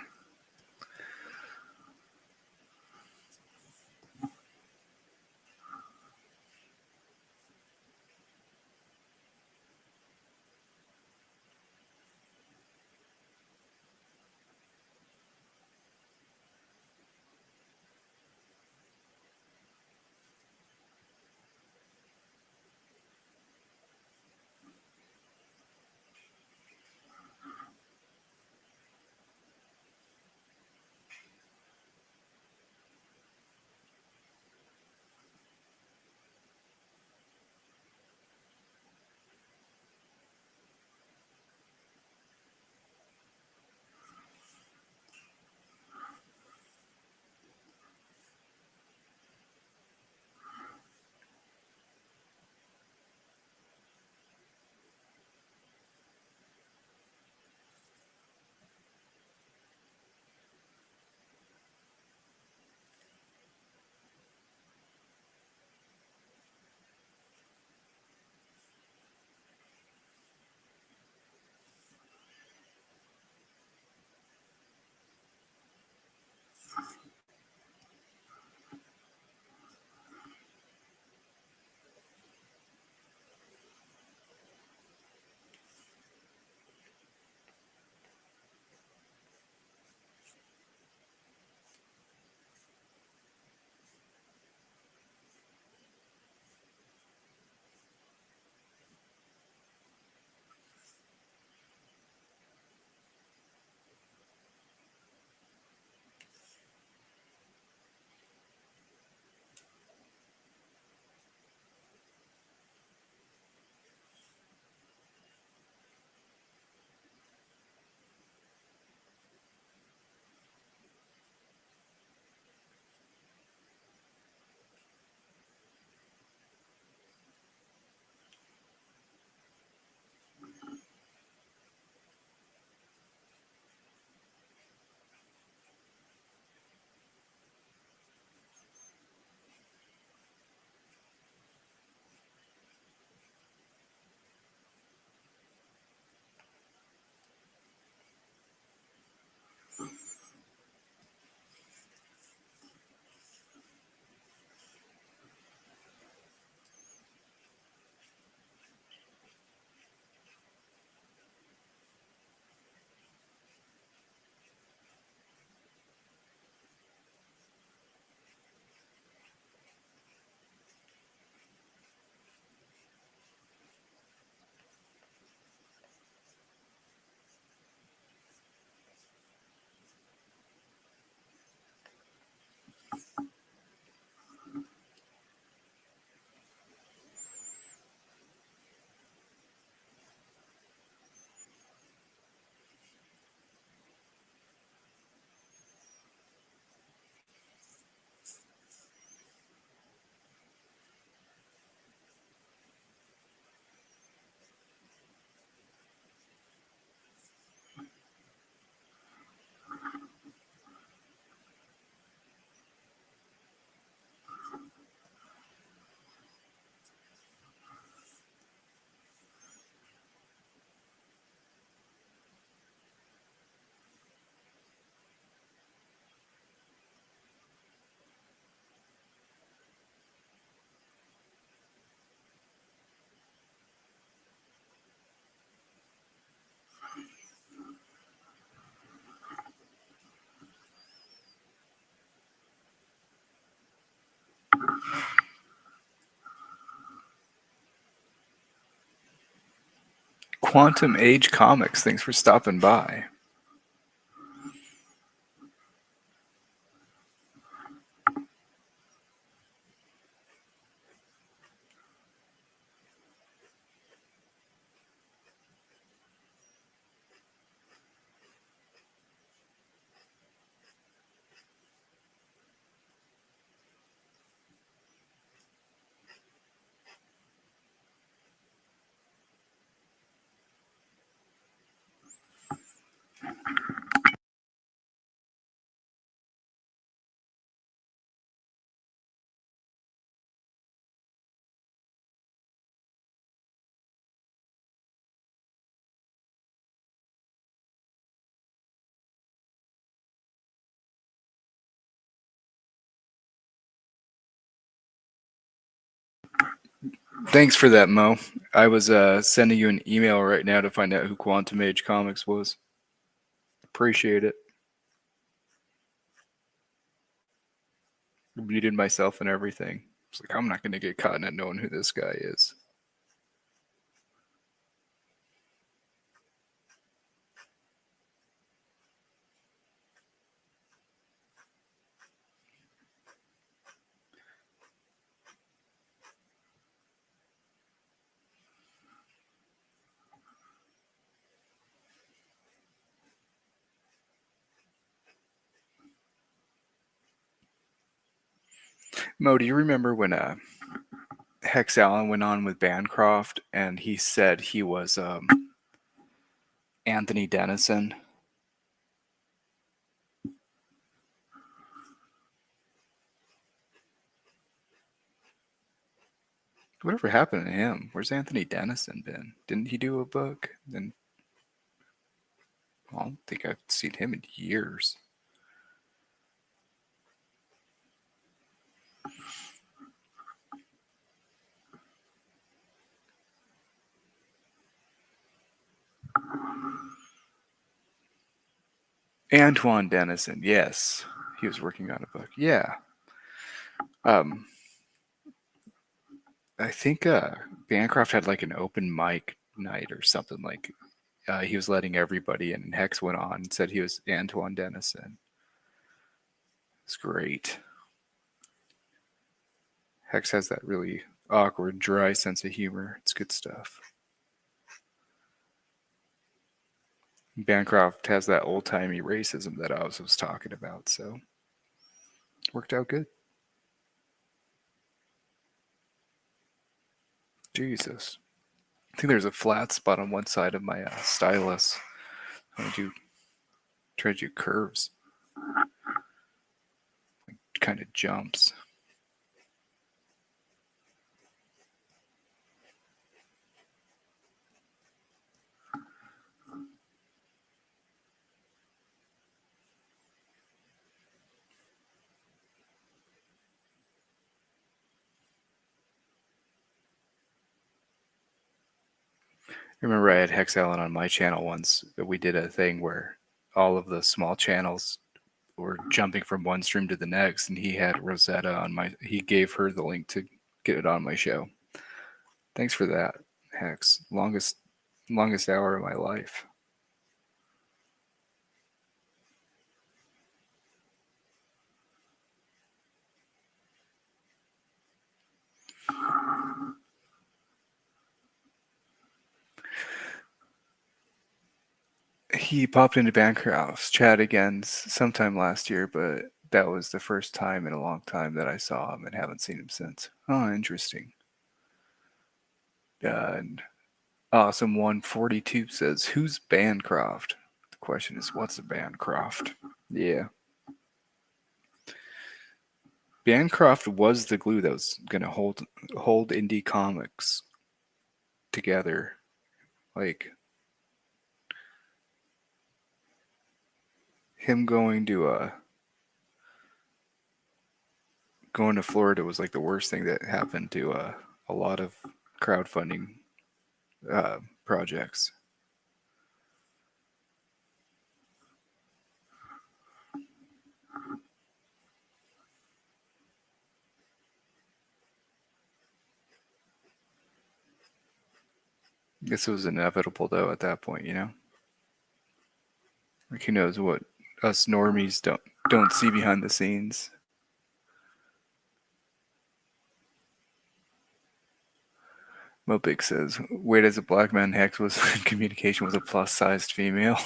Quantum Age Comics, thanks for stopping by. Thanks for that, Mo. I was sending you an email right now to find out who Quantum Age Comics was. Appreciate it. Muted myself and everything. It's like I'm not going to get caught not knowing who this guy is. Mo, do you remember when Hex Allen went on with Bancroft and he said he was Anthony Dennison? Whatever happened to him? Where's Anthony Dennison been? Didn't he do a book? Then I don't think I've seen him in years. Antoine Dennison, yes, he was working on a book. Yeah, um, I think Bancroft had like an open mic night or something. Like he was letting everybody in, and Hex went on and said he was Antoine Dennison. It's great. Hex has that really awkward, dry sense of humor. It's good stuff. Bancroft has that old timey racism that I was talking about, so worked out good. Jesus. I think there's a flat spot on one side of my stylus. I try to do curves. Kind of jumps. I remember I had Hex Allen on my channel once. We did a thing where all of the small channels were jumping from one stream to the next, and he had Rosetta on my. He gave her the link to get it on my show. Thanks for that, Hex. Longest hour of my life. He popped into Bancroft's chat again sometime last year, but that was the first time in a long time that I saw him and haven't seen him since. Oh, interesting. And Awesome 142 says, "Who's Bancroft?" The question is, what's a Bancroft? Yeah. Bancroft was the glue that was going to hold indie comics together. Like him going to Florida was like the worst thing that happened to a lot of crowdfunding projects. I guess it was inevitable though at that point, you know. Like who knows what us normies don't see behind the scenes. Mopik says, "Wait, as a black man, Hex was in communication with a plus-sized female."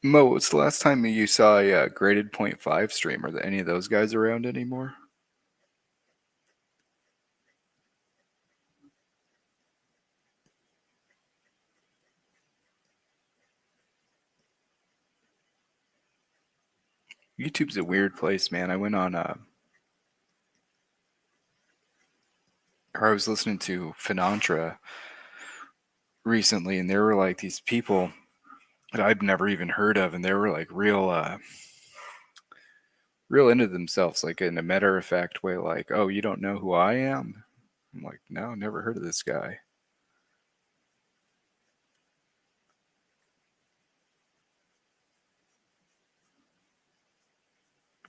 Mo, what's the last time you saw a graded 0.5 stream? Are there any of those guys around anymore? YouTube's a weird place, man. I went on, or I was listening to Finantra recently, and there were like these people that I'd never even heard of, and they were like real into themselves, like in a matter of fact way, like, oh, you don't know who I am? I'm like, no, never heard of this guy.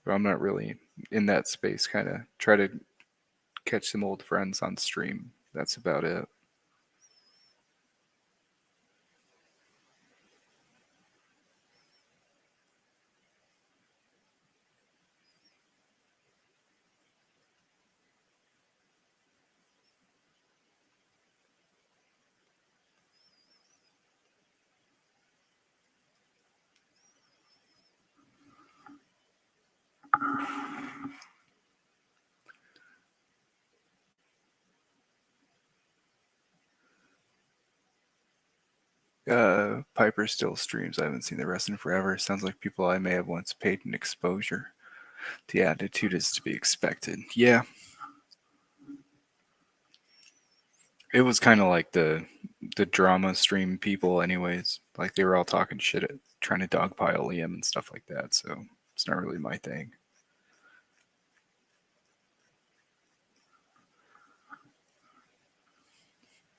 But I'm not really in that space. Kind of try to catch some old friends on stream. That's about it. Piper still streams. I haven't seen the rest in forever. Sounds like people I may have once paid an exposure. The attitude is to be expected. Yeah, it was kind of like the drama stream people, anyways. Like they were all talking shit, at, trying to dogpile Liam and stuff like that. So it's not really my thing.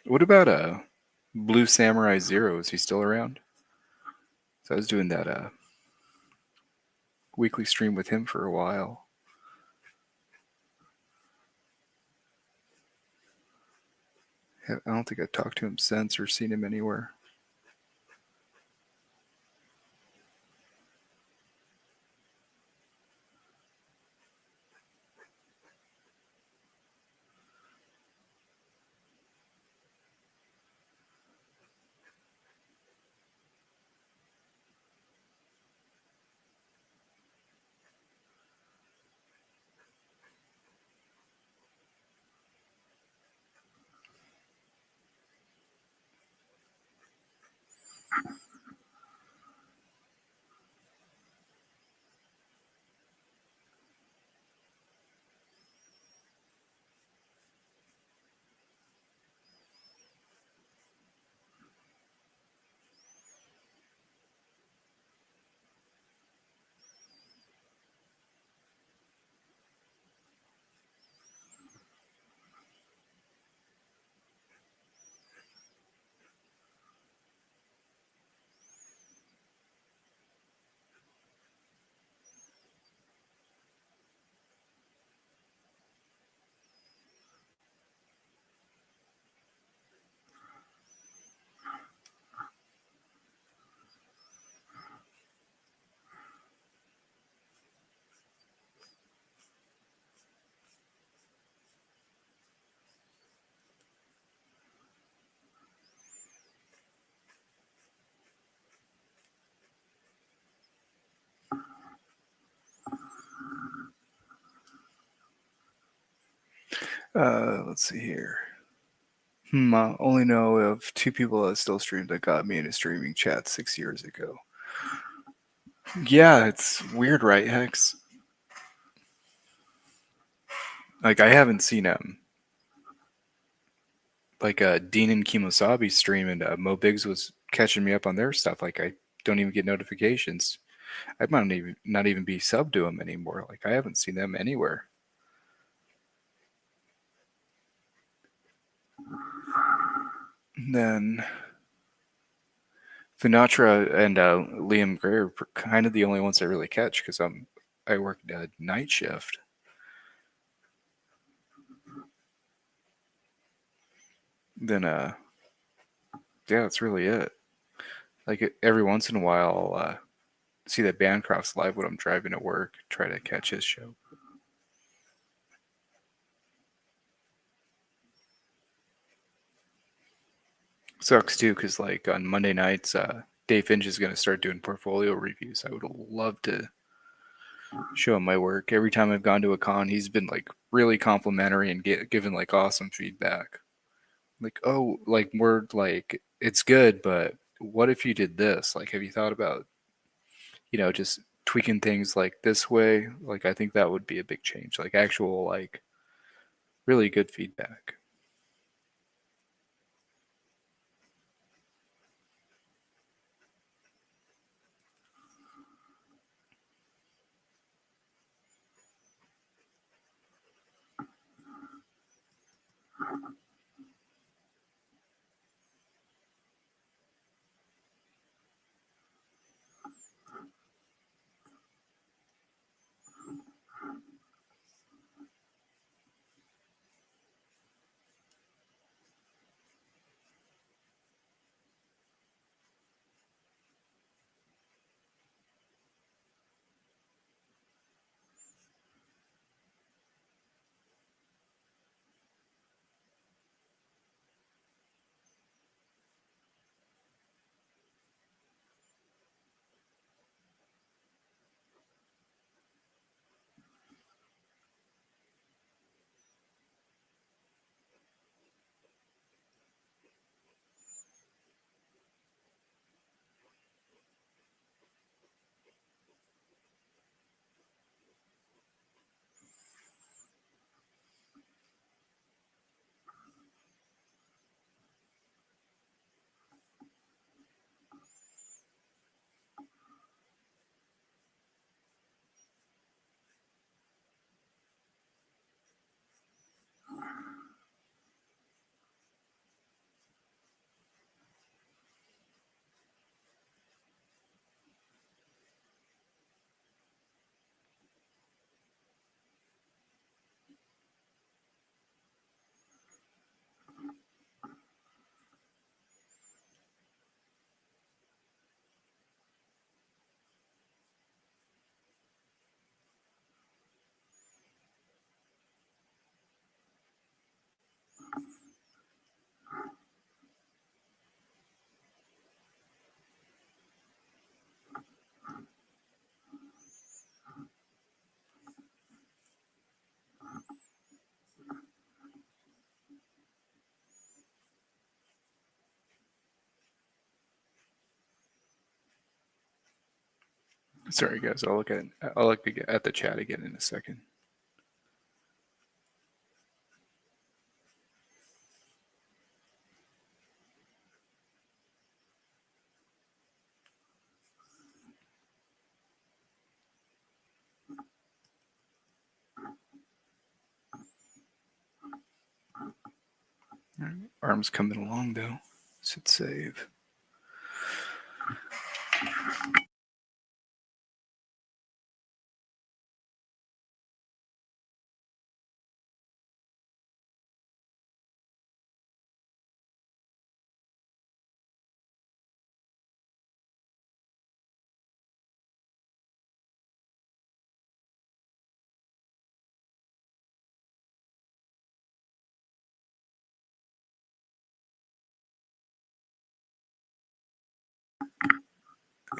What about Blue Samurai Zero? Is he still around? So I was doing that weekly stream with him for a while. I don't think I've talked to him since or seen him anywhere. Let's see here. I only know of two people that still stream that got me in a streaming chat 6 years ago. Yeah, it's weird, right, Hex? Like I haven't seen like Dean and Kimosabi stream, and Mo Biggs was catching me up on their stuff. Like I don't even get notifications. I might not even be sub to them anymore. Like I haven't seen them anywhere. And then Finatra and Liam Gray are kind of the only ones I really catch because I work night shift. Then yeah, that's really it. Like every once in a while, I'll see that Bancroft's live when I'm driving to work. Try to catch his show. Sucks too, because like on Monday nights, Dave Finch is going to start doing portfolio reviews. I would love to show him my work. Every time I've gone to a con, he's been like really complimentary and given like awesome feedback. Like, oh, like we're like it's good, but what if you did this? Like, have you thought about just tweaking things like this way, like I think that would be a big change. Like actual like really good feedback. Sorry guys, I'll look at the chat again in a second. Arm's coming along though. Should save.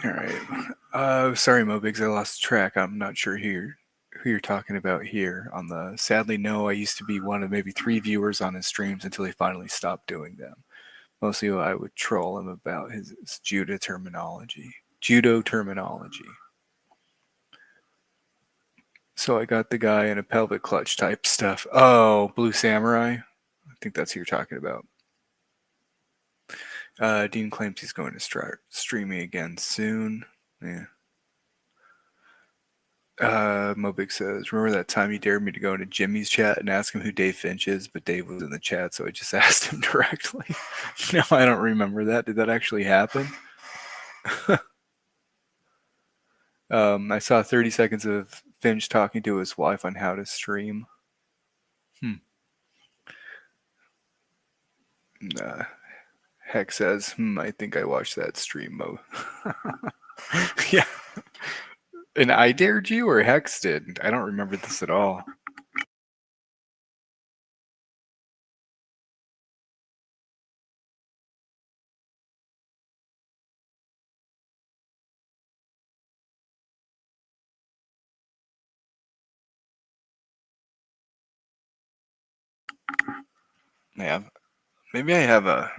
All right. Sorry, Mobigs, I lost track. I'm not sure who you're talking about here. On the sadly, no. I used to be one of maybe 3 viewers on his streams until he finally stopped doing them. Mostly, I would troll him about his judo terminology. Judo terminology. So I got the guy in a pelvic clutch type stuff. Oh, Blue Samurai. I think that's who you're talking about. Dean claims he's going to start streaming again soon. Yeah. Mobig says, remember that time you dared me to go into Jimmy's chat and ask him who Dave Finch is, but Dave was in the chat, so I just asked him directly. No, I don't remember that. Did that actually happen? I saw 30 seconds of Finch talking to his wife on how to stream. Heck says, I think I watched that stream, Mo. Yeah. And I dared you, or Hex did? I don't remember this at all. Yeah, maybe I have a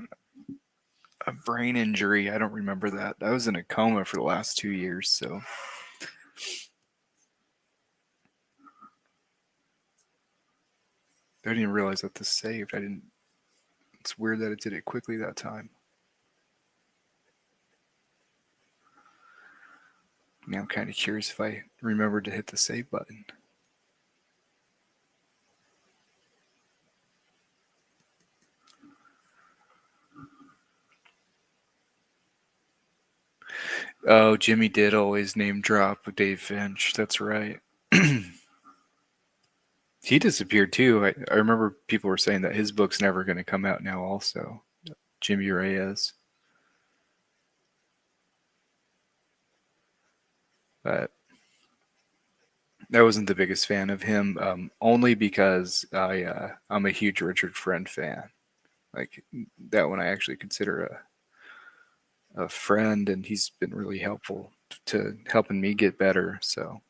brain injury. I don't remember that. I was in a coma for the last 2 years, so I didn't even realize that this saved. I didn't. It's weird that it did it quickly that time. Now I'm kind of curious if I remembered to hit the save button. Oh, Jimmy did always name drop Dave Finch. That's right. He disappeared too. I remember people were saying that his book's never going to come out now, also. Jimmy Reyes. But I wasn't the biggest fan of him, only because I'm a huge Richard Friend fan. Like, that one I actually consider a friend, and he's been really helpful to helping me get better. So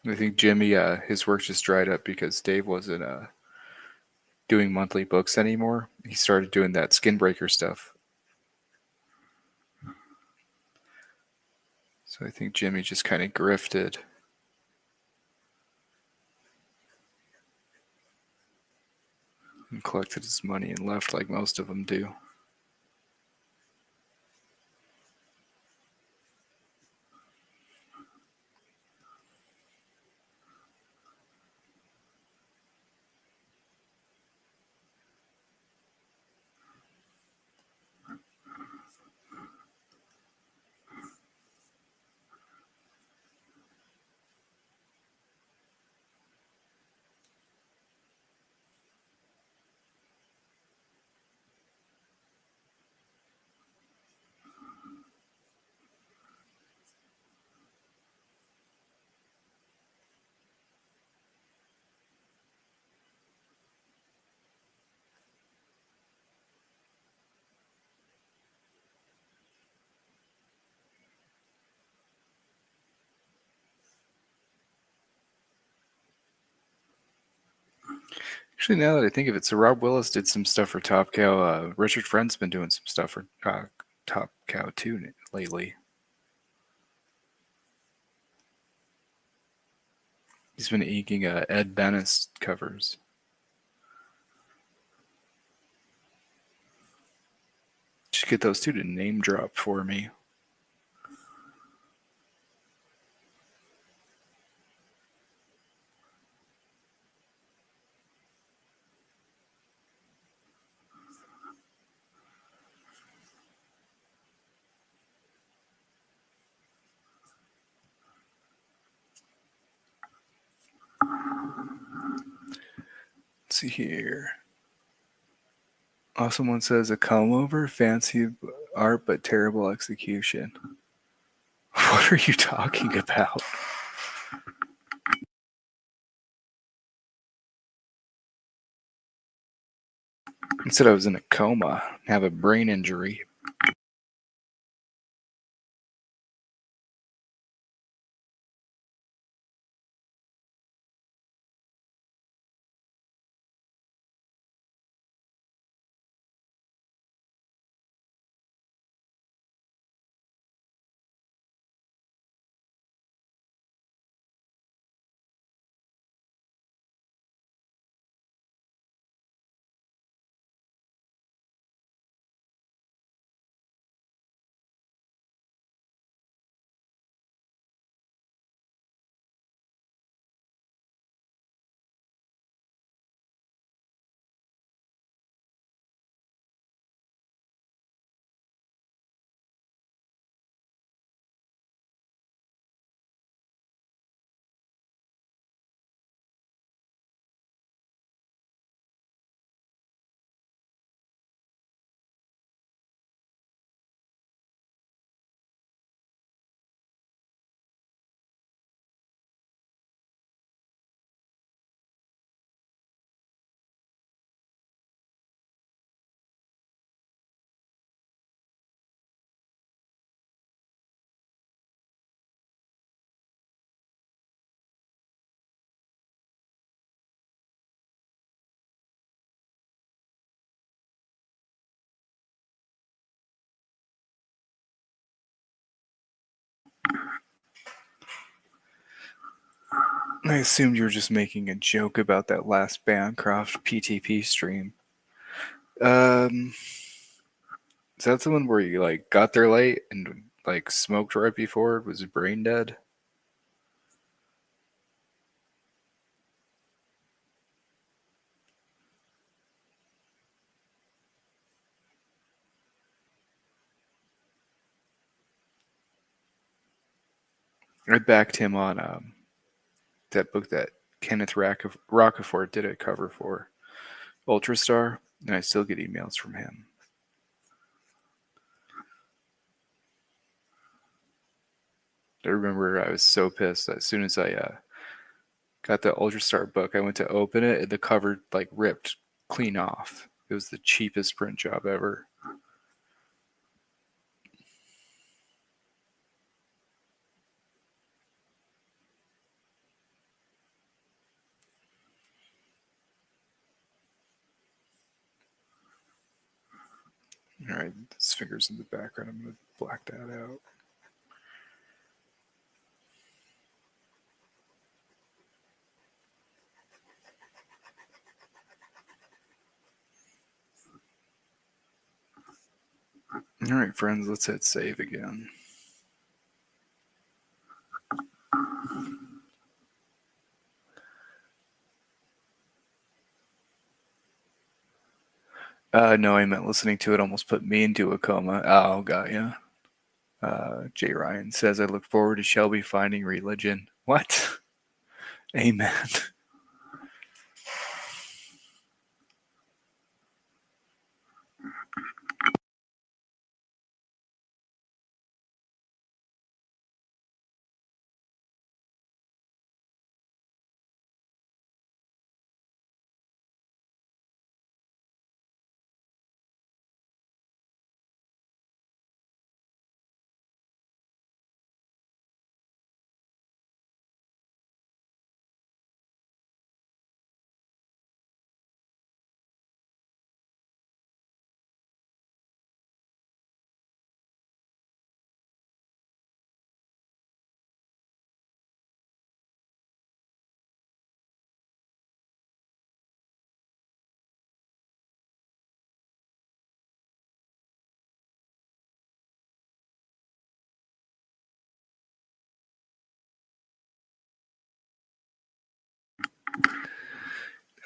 I think Jimmy, his work just dried up because Dave wasn't doing monthly books anymore. He started doing that skin breaker stuff. So I think Jimmy just kind of grifted and collected his money and left like most of them do. Actually, now that I think of it, so Rob Willis did some stuff for Top Cow. Richard Friend's been doing some stuff for Top Cow too lately. He's been inking Ed Bennis covers. Should get those two to name drop for me. Let's see here. Awesome one says a comb over, fancy art but terrible execution. What are you talking about? I said I was in a coma, have a brain injury. I assumed you were just making a joke about that last Bancroft PTP stream. Um, is that the one where you like got there late and like smoked right before it was brain dead? I backed him on that book that Kenneth Rocafort did a cover for Ultrastar, and I still get emails from him. I remember I was so pissed that as soon as I got the Ultrastar book, I went to open it and the cover like ripped clean off. It was the cheapest print job ever. All right, this finger's in the background. I'm gonna black that out. All right, friends, let's hit save again. No, I meant listening to it almost put me into a coma. Oh, got ya. Jay Ryan says, I look forward to Shelby finding religion. What? Amen.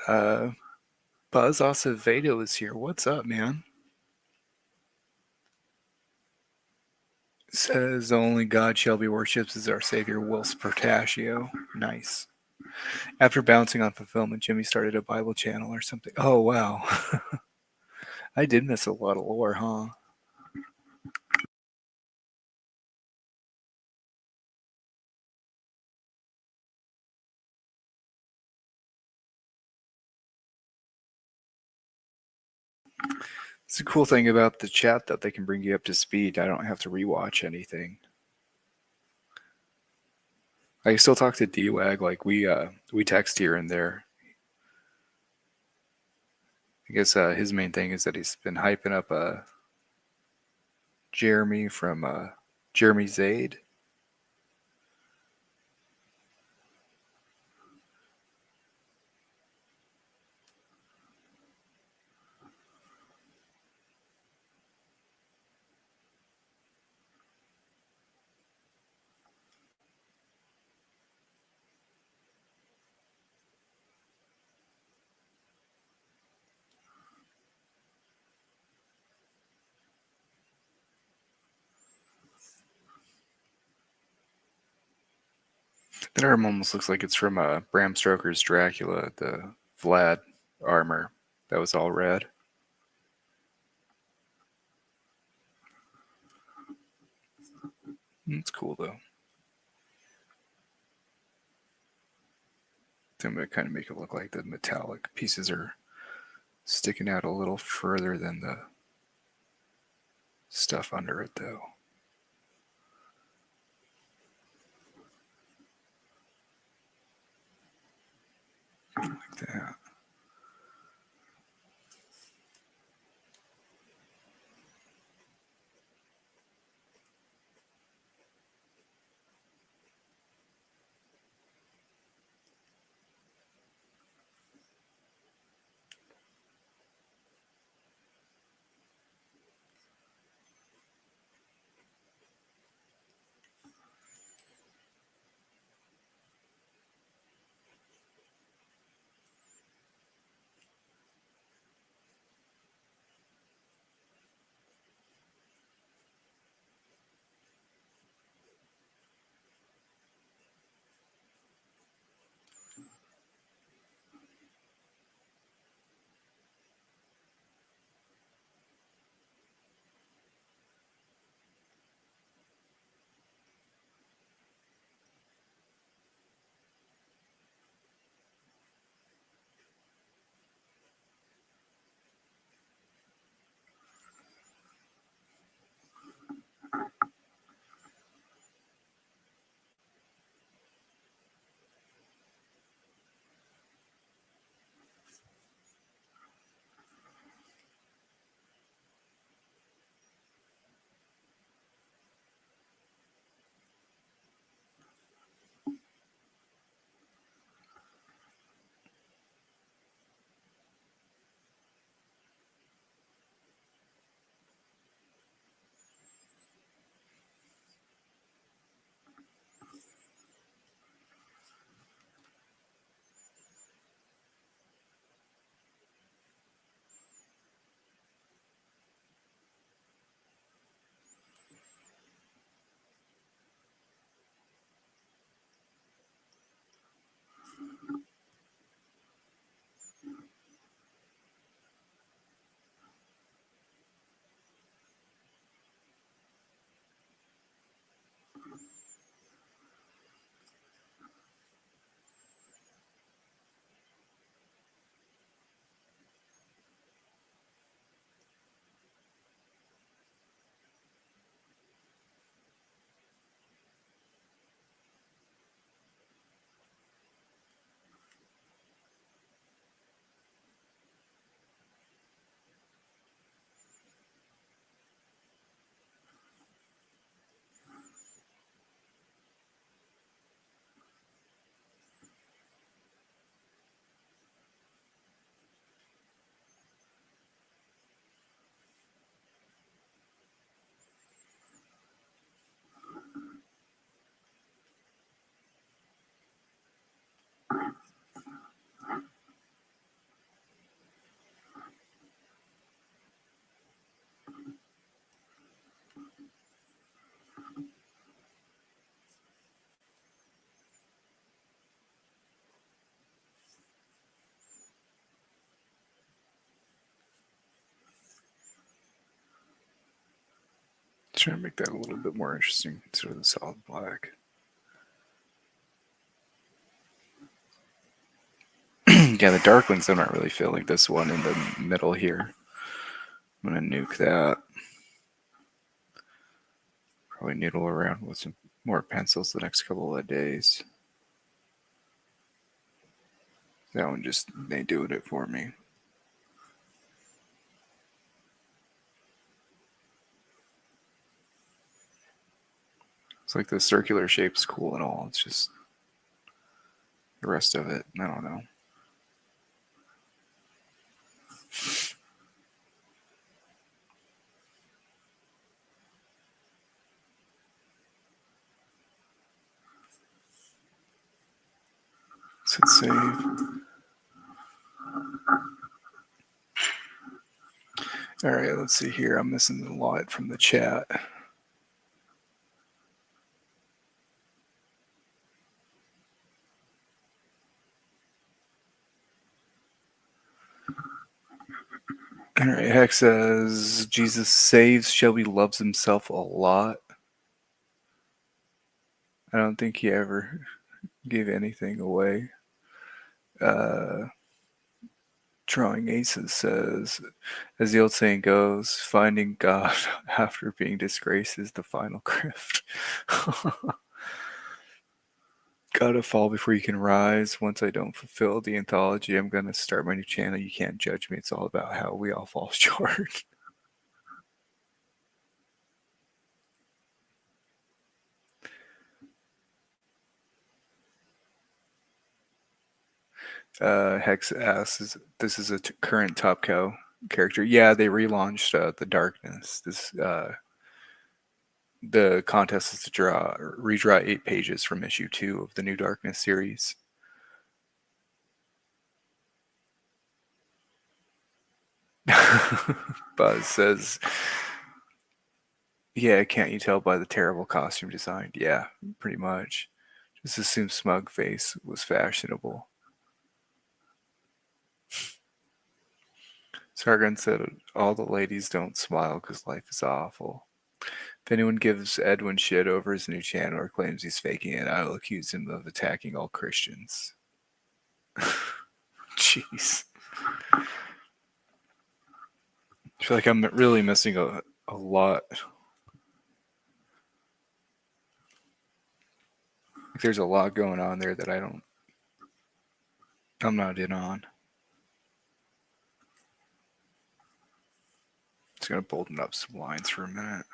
Uh, Buzz Acevedo is here. What's up, man? Says only God Shelby worships is our savior, Will Spertaccio. Nice. After bouncing on fulfillment, Jimmy started a Bible channel or something. Oh, wow. I did miss a lot of lore, huh? It's a cool thing about the chat that they can bring you up to speed. I don't have to rewatch anything. I still talk to D-Wag, like we text here and there. I guess his main thing is that he's been hyping up Jeremy from Jeremy Zaid. That arm almost looks like it's from Bram Stoker's Dracula, the Vlad armor that was all red. It's cool though. I'm gonna kind of make it look like the metallic pieces are sticking out a little further than the stuff under it, though. Like that. Trying to make that a little bit more interesting instead of the solid black. Yeah, the darklings I'm not really feeling this one in the middle here. I'm gonna nuke that. Probably noodle around with some more pencils the next couple of days. That one just ain't doing it for me. It's like the circular shape's cool and all. It's just the rest of it, I don't know. Let's hit save. All right, let's see here. I'm missing a lot from the chat. All right, Hex says Jesus saves. Shelby loves himself a lot. I don't think he ever gave anything away. Drawing Aces says, as the old saying goes, finding God after being disgraced is the final grift. Gotta fall before you can rise. Once I don't fulfill the anthology, I'm gonna start my new channel. You can't judge me. It's all about how we all fall short. Hex asks, this is a current topcow character. Yeah, they relaunched the Darkness. The contest is to redraw 8 pages from issue 2 of the new Darkness series. Buzz says, yeah, can't you tell by the terrible costume design? Yeah, pretty much. Just assume smug face was fashionable. Sargon said, all the ladies don't smile because life is awful. If anyone gives Edwin shit over his new channel or claims he's faking it, I will accuse him of attacking all Christians. Jeez. I feel like I'm really missing a lot. Like there's a lot going on there that I'm not in on. Just gonna bolden up some lines for a minute.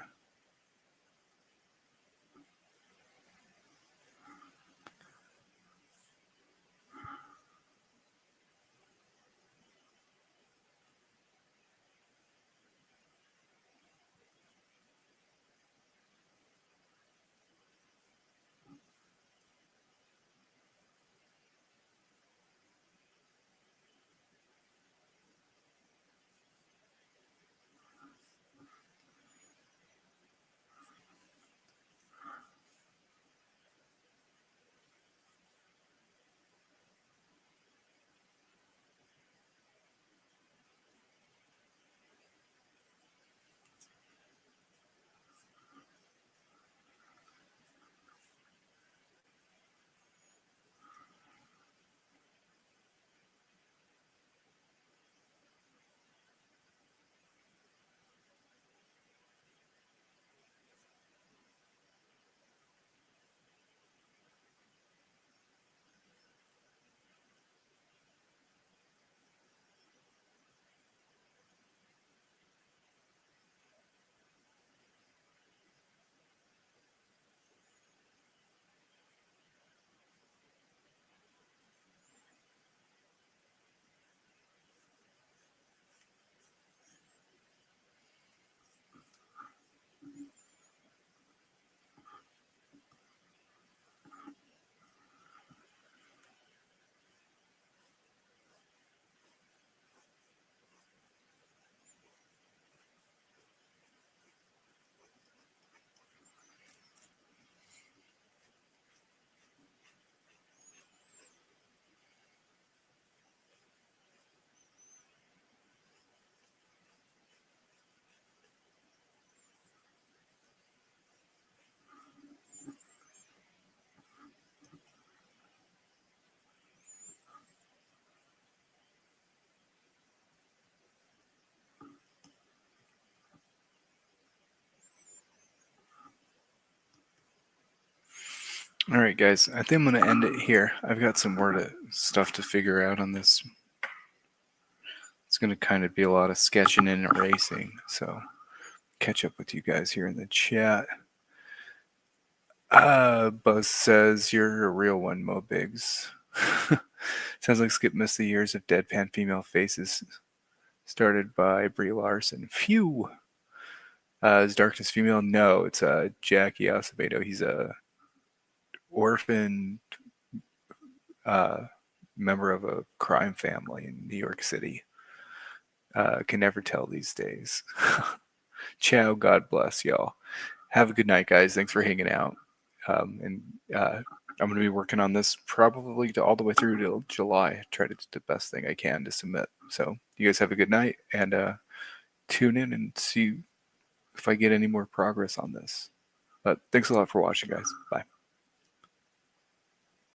All right, guys. I think I'm gonna end it here. I've got some more stuff to figure out on this. It's gonna kind of be a lot of sketching and erasing. So catch up with you guys here in the chat. Buzz says you're a real one, Mo Biggs. Sounds like Skip missed the years of deadpan female faces started by Brie Larson. Phew. Is Darkness female? No, it's Jackie Acevedo. He's a orphan member of a crime family in New York City. Can never tell these days. Ciao. God bless y'all. Have a good night, guys. Thanks for hanging out. And I'm going to be working on this probably all the way through till July. Try to do the best thing I can to submit. So you guys have a good night and tune in and see if I get any more progress on this. But thanks a lot for watching, guys. Bye.